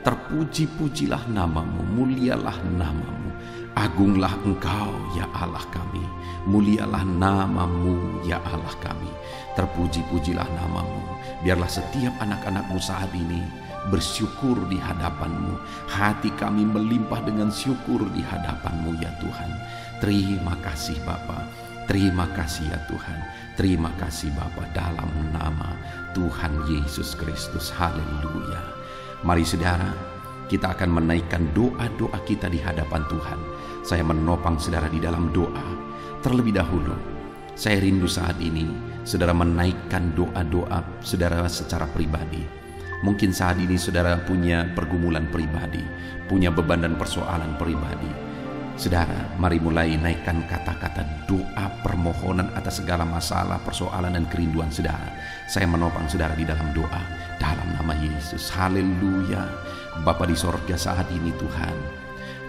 Terpuji-pujilah nama-Mu, mulialah nama-Mu. Agunglah Engkau ya Allah kami. Mulialah nama-Mu ya Allah kami. Terpuji-pujilah nama-Mu. Biarlah setiap anak-anak-Mu saat ini bersyukur di hadapan-Mu. Hati kami melimpah dengan syukur di hadapan-Mu ya Tuhan. Terima kasih Bapa. Terima kasih ya Tuhan. Terima kasih Bapa, dalam nama Tuhan Yesus Kristus. Haleluya. Mari saudara, kita akan menaikkan doa-doa kita di hadapan Tuhan. Saya menopang saudara di dalam doa. Terlebih dahulu, saya rindu saat ini saudara menaikkan doa-doa saudara secara pribadi. Mungkin saat ini saudara punya pergumulan pribadi, punya beban dan persoalan pribadi. Saudara, mari mulai naikkan kata-kata doa permohonan atas segala masalah, persoalan dan kerinduan saudara. Saya menopang saudara di dalam doa dalam nama Yesus. Haleluya. Bapa di sorga saat ini Tuhan,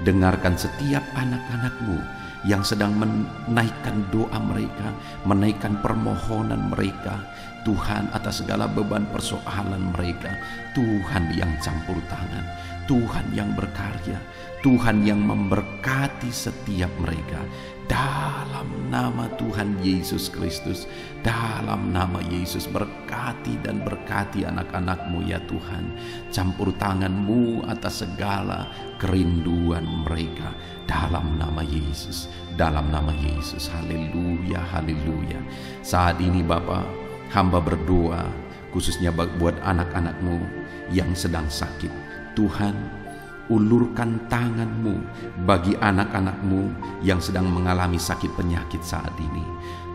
dengarkan setiap anak-anak-Mu yang sedang menaikkan doa mereka, menaikkan permohonan mereka. Tuhan, atas segala beban persoalan mereka, Tuhan yang campur tangan, Tuhan yang berkarya, Tuhan yang memberkati setiap mereka. Dalam nama Tuhan Yesus Kristus, dalam nama Yesus, berkati dan berkati anak-anak-Mu ya Tuhan. Campur tangan-Mu atas segala kerinduan mereka. Dalam nama Yesus, dalam nama Yesus. Haleluya, haleluya. Saat ini Bapa, hamba berdoa khususnya buat anak-anak-Mu yang sedang sakit. Tuhan, Ulurkan tangan-Mu bagi anak-anak-Mu yang sedang mengalami sakit penyakit saat ini.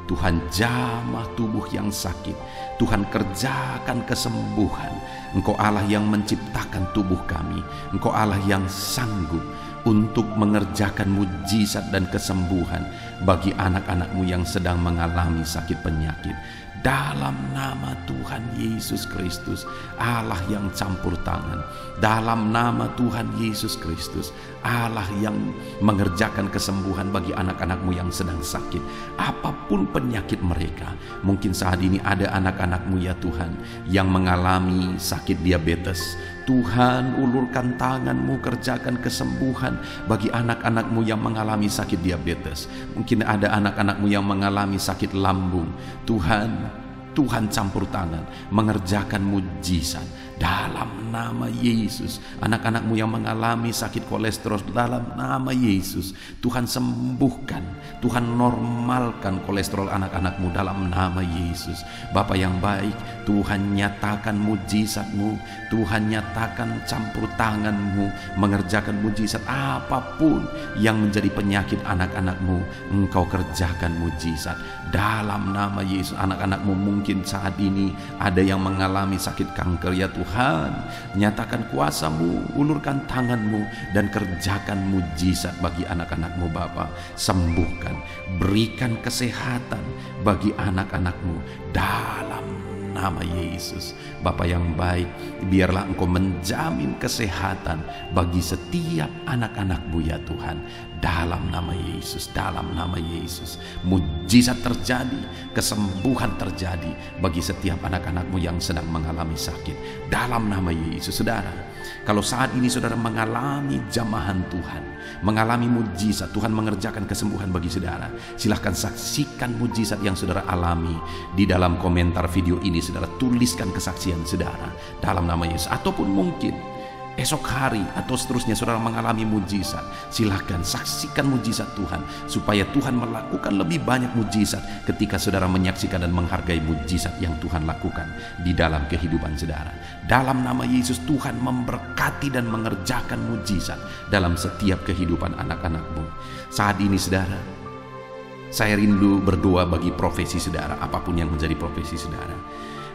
Tuhan, jamah tubuh yang sakit. Tuhan, kerjakan kesembuhan. Engkau Allah yang menciptakan tubuh kami. Engkau Allah yang sanggup untuk mengerjakan mujizat dan kesembuhan bagi anak-anak-Mu yang sedang mengalami sakit penyakit. Dalam nama Tuhan Yesus Kristus, Allah yang campur tangan. Dalam nama Tuhan Yesus Kristus, Allah yang mengerjakan kesembuhan bagi anak-anak-Mu yang sedang sakit. Apapun penyakit mereka, mungkin saat ini ada anak-anak-Mu ya Tuhan yang mengalami sakit diabetes. Tuhan, ulurkan tangan-Mu, kerjakan kesembuhan bagi anak-anak-Mu yang mengalami sakit diabetes. Mungkin ada anak-anak-Mu yang mengalami sakit lambung. Tuhan campur tangan, mengerjakan mujizat dalam nama Yesus. Anak-anak-Mu yang mengalami sakit kolesterol, dalam nama Yesus, Tuhan sembuhkan, Tuhan normalkan kolesterol anak-anak-Mu dalam nama Yesus. Bapa yang baik, Tuhan nyatakan mujizat-Mu, Tuhan nyatakan campur tangan-Mu, mengerjakan mujizat. Apapun yang menjadi penyakit anak-anak-Mu, Engkau kerjakan mujizat dalam nama Yesus. Anak-anak-Mu mungkin saat ini ada yang mengalami sakit kanker ya Tuhan, nyatakan kuasa-Mu, ulurkan tangan-Mu dan kerjakan mujizat bagi anak-anak-Mu Bapa. Sembuhkan, berikan kesehatan bagi anak-anak-Mu dalam nama Yesus. Bapa yang baik, biarlah Engkau menjamin kesehatan bagi setiap anak-anak-Mu ya Tuhan. Dalam nama Yesus, dalam nama Yesus, mujizat terjadi, kesembuhan terjadi bagi setiap anak-anak-Mu yang sedang mengalami sakit. Dalam nama Yesus, saudara, kalau saat ini saudara mengalami jamahan Tuhan, mengalami mujizat, Tuhan mengerjakan kesembuhan bagi saudara, silahkan saksikan mujizat yang saudara alami di dalam komentar video ini. Saudara tuliskan kesaksian saudara dalam nama Yesus. Ataupun mungkin esok hari atau seterusnya saudara mengalami mujizat, silahkan saksikan mujizat Tuhan, supaya Tuhan melakukan lebih banyak mujizat ketika saudara menyaksikan dan menghargai mujizat yang Tuhan lakukan di dalam kehidupan saudara. Dalam nama Yesus, Tuhan memberkati dan mengerjakan mujizat dalam setiap kehidupan anak-anak-Mu. Saat ini saudara, saya rindu berdoa bagi profesi saudara, apapun yang menjadi profesi saudara.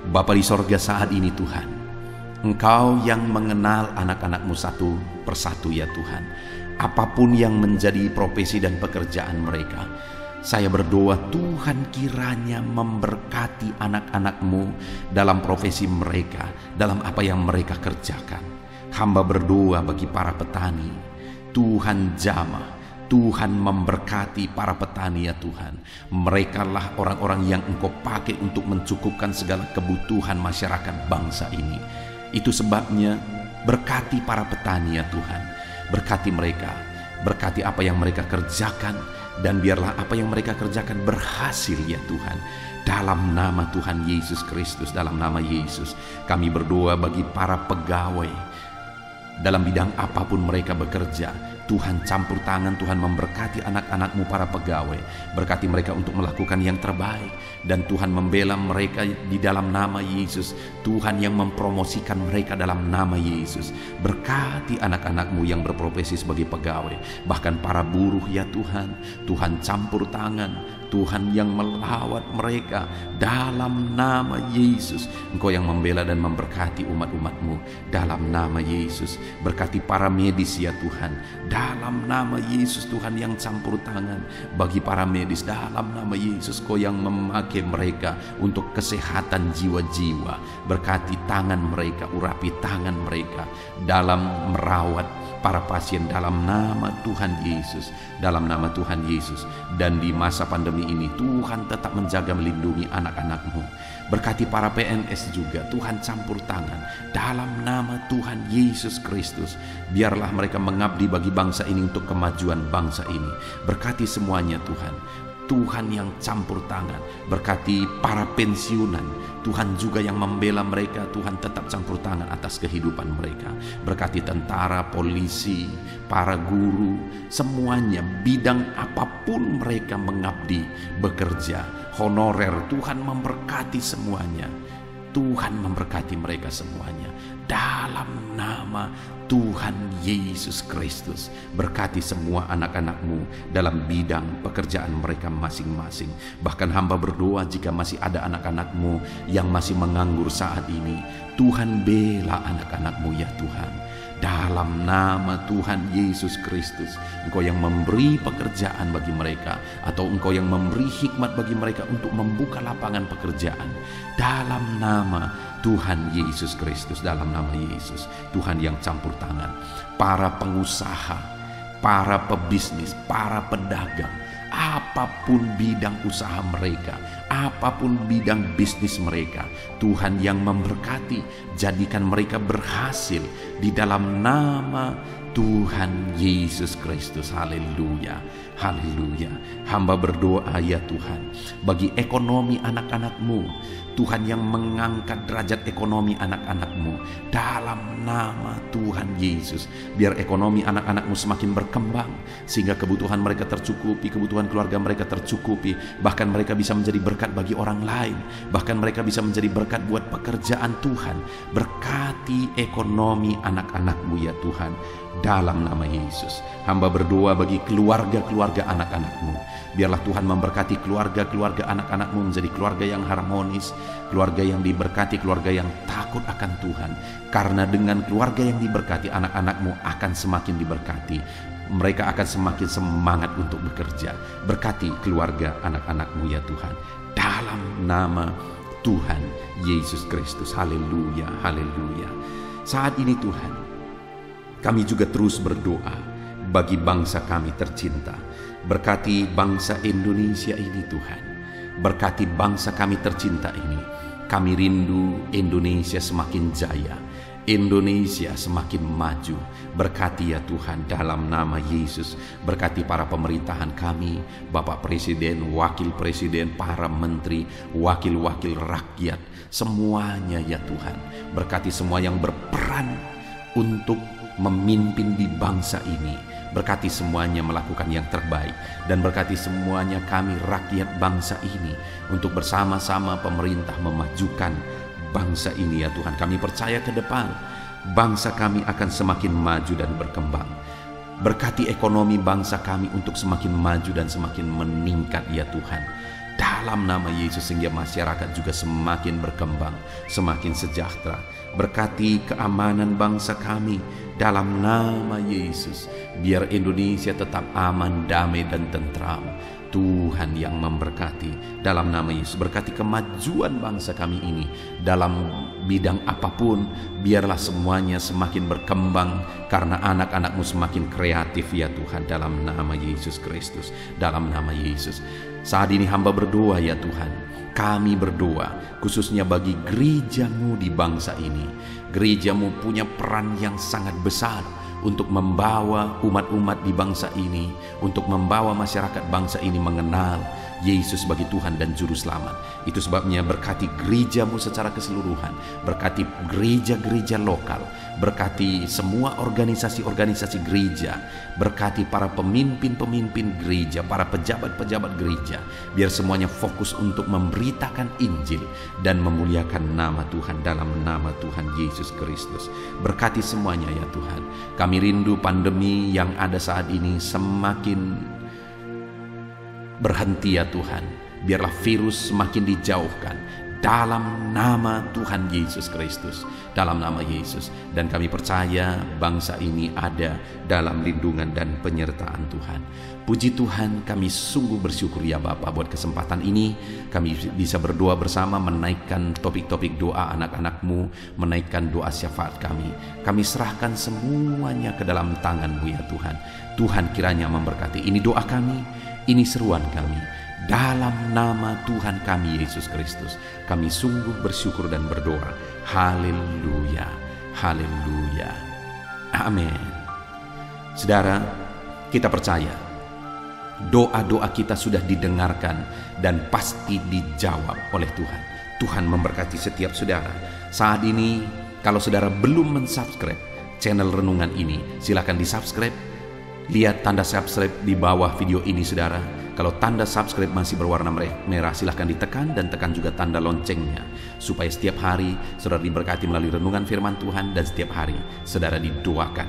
Bapa di sorga, saat ini Tuhan, Engkau yang mengenal anak-anak-Mu satu persatu ya Tuhan. Apapun yang menjadi profesi dan pekerjaan mereka, saya berdoa Tuhan kiranya memberkati anak-anak-Mu dalam profesi mereka, dalam apa yang mereka kerjakan. Hamba berdoa bagi para petani, Tuhan jamah, Tuhan memberkati para petani ya Tuhan. Mereka lah orang-orang yang Engkau pakai untuk mencukupkan segala kebutuhan masyarakat bangsa ini. Itu sebabnya berkati para petani ya Tuhan. Berkati mereka, berkati apa yang mereka kerjakan, dan biarlah apa yang mereka kerjakan berhasil ya Tuhan. Dalam nama Tuhan Yesus Kristus, dalam nama Yesus, kami berdoa bagi para pegawai dalam bidang apapun mereka bekerja. Tuhan campur tangan, Tuhan memberkati anak-anak-Mu para pegawai. Berkati mereka untuk melakukan yang terbaik, dan Tuhan membela mereka di dalam nama Yesus. Tuhan yang mempromosikan mereka dalam nama Yesus. Berkati anak-anak-Mu yang berprofesi sebagai pegawai, bahkan para buruh ya Tuhan. Tuhan campur tangan, Tuhan yang melawat mereka dalam nama Yesus. Engkau yang membela dan memberkati umat-umat-Mu dalam nama Yesus. Berkati para medis ya Tuhan, dalam nama Yesus. Tuhan yang campur tangan bagi para medis dalam nama Yesus. Kau yang memakai mereka untuk kesehatan jiwa-jiwa. Berkati tangan mereka, urapi tangan mereka dalam merawat para pasien dalam nama Tuhan Yesus, dalam nama Tuhan Yesus. Dan di masa pandemi ini Tuhan tetap menjaga melindungi anak-anak-Mu. Berkati para PNS juga, Tuhan campur tangan dalam nama Tuhan Yesus Kristus. Biarlah mereka mengabdi bagi bangsa ini untuk kemajuan bangsa ini. Berkati semuanya Tuhan. Tuhan yang campur tangan. Berkati para pensiunan, Tuhan juga yang membela mereka. Tuhan tetap campur tangan atas kehidupan mereka. Berkati tentara, polisi, para guru, semuanya bidang apapun mereka mengabdi, bekerja, honorer, Tuhan memberkati semuanya. Tuhan memberkati mereka semuanya. Dalam nama Tuhan Yesus Kristus, berkati semua anak-anak-Mu dalam bidang pekerjaan mereka masing-masing. Bahkan hamba berdoa jika masih ada anak-anak-Mu yang masih menganggur saat ini, Tuhan bela anak-anak-Mu ya Tuhan. Dalam nama Tuhan Yesus Kristus, Engkau yang memberi pekerjaan bagi mereka, atau Engkau yang memberi hikmat bagi mereka untuk membuka lapangan pekerjaan. Dalam nama Tuhan Yesus Kristus, dalam nama Yesus, Tuhan yang campur tangan. Para pengusaha, para pebisnis, para pedagang, apapun bidang usaha mereka, apapun bidang bisnis mereka, Tuhan yang memberkati, jadikan mereka berhasil di dalam nama Tuhan Yesus Kristus. Haleluya, haleluya. Hamba berdoa ya Tuhan, bagi ekonomi anak-anak-Mu, Tuhan yang mengangkat derajat ekonomi anak-anak-Mu dalam nama Tuhan Yesus. Biar ekonomi anak-anak-Mu semakin berkembang, sehingga kebutuhan mereka tercukupi, kebutuhan keluarga mereka tercukupi. Bahkan mereka bisa menjadi berkat bagi orang lain. Bahkan mereka bisa menjadi berkat buat pekerjaan Tuhan. Berkati ekonomi anak-anak-Mu ya Tuhan, dalam nama Yesus. Hamba berdoa bagi keluarga-keluarga anak-anak-Mu. Biarlah Tuhan memberkati keluarga-keluarga anak-anak-Mu menjadi keluarga yang harmonis, keluarga yang diberkati, keluarga yang takut akan Tuhan. Karena dengan keluarga yang diberkati, anak-anak-Mu akan semakin diberkati. Mereka akan semakin semangat untuk bekerja. Berkati keluarga anak-anak-Mu ya Tuhan, dalam nama Tuhan Yesus Kristus. Haleluya, haleluya. Saat ini Tuhan, kami juga terus berdoa bagi bangsa kami tercinta. Berkati bangsa Indonesia ini Tuhan. Berkati bangsa kami tercinta ini. Kami rindu Indonesia semakin jaya, Indonesia semakin maju. Berkati ya Tuhan, dalam nama Yesus. Berkati para pemerintahan kami, Bapak Presiden, Wakil Presiden, para menteri, wakil-wakil rakyat, semuanya ya Tuhan. Berkati semua yang berperan untuk memimpin di bangsa ini. Berkati semuanya melakukan yang terbaik, dan berkati semuanya kami rakyat bangsa ini untuk bersama-sama pemerintah memajukan bangsa ini ya Tuhan. Kami percaya ke depan bangsa kami akan semakin maju dan berkembang. Berkati ekonomi bangsa kami untuk semakin maju dan semakin meningkat ya Tuhan, dalam nama Yesus, sehingga masyarakat juga semakin berkembang, semakin sejahtera. Berkati keamanan bangsa kami dalam nama Yesus, biar Indonesia tetap aman, damai dan tentram. Tuhan yang memberkati dalam nama Yesus. Berkati kemajuan bangsa kami ini dalam bidang apapun, biarlah semuanya semakin berkembang karena anak-anak-Mu semakin kreatif ya Tuhan, dalam nama Yesus Kristus, dalam nama Yesus. Saat ini hamba berdoa ya Tuhan, kami berdoa khususnya bagi gereja-Mu di bangsa ini. Gereja-Mu punya peran yang sangat besar untuk membawa umat-umat di bangsa ini, untuk membawa masyarakat bangsa ini mengenal Yesus sebagai Tuhan dan Juru Selamat. Itu sebabnya berkati gereja-Mu secara keseluruhan, berkati gereja-gereja lokal, berkati semua organisasi-organisasi gereja, berkati para pemimpin-pemimpin gereja, para pejabat-pejabat gereja, biar semuanya fokus untuk memberitakan Injil dan memuliakan nama Tuhan dalam nama Tuhan Yesus Kristus. Berkati semuanya ya Tuhan. Kami rindu pandemi yang ada saat ini semakin berhenti ya Tuhan. Biarlah virus semakin dijauhkan dalam nama Tuhan Yesus Kristus, dalam nama Yesus. Dan kami percaya bangsa ini ada dalam lindungan dan penyertaan Tuhan. Puji Tuhan, kami sungguh bersyukur ya Bapa buat kesempatan ini. Kami bisa berdoa bersama, menaikkan topik-topik doa anak-anak-Mu, menaikkan doa syafaat kami. Kami serahkan semuanya ke dalam tangan-Mu ya Tuhan. Tuhan kiranya memberkati. Ini doa kami, ini seruan kami, dalam nama Tuhan kami Yesus Kristus. Kami sungguh bersyukur dan berdoa. Haleluya, haleluya, amin. Saudara, kita percaya doa-doa kita sudah didengarkan dan pasti dijawab oleh Tuhan. Tuhan memberkati setiap saudara. Saat ini, kalau saudara belum mensubscribe channel Renungan ini, silakan di-subscribe. Lihat tanda subscribe di bawah video ini saudara. Kalau tanda subscribe masih berwarna merah, silahkan ditekan dan tekan juga tanda loncengnya, supaya setiap hari saudara diberkati melalui renungan firman Tuhan, dan setiap hari saudara didoakan.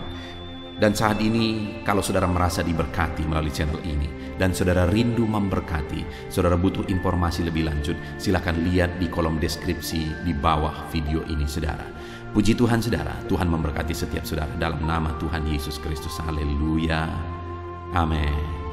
Dan saat ini, kalau saudara merasa diberkati melalui channel ini, dan saudara rindu memberkati, saudara butuh informasi lebih lanjut, silakan lihat di kolom deskripsi di bawah video ini, saudara. Puji Tuhan, saudara. Tuhan memberkati setiap saudara dalam nama Tuhan Yesus Kristus. Haleluya. Amin.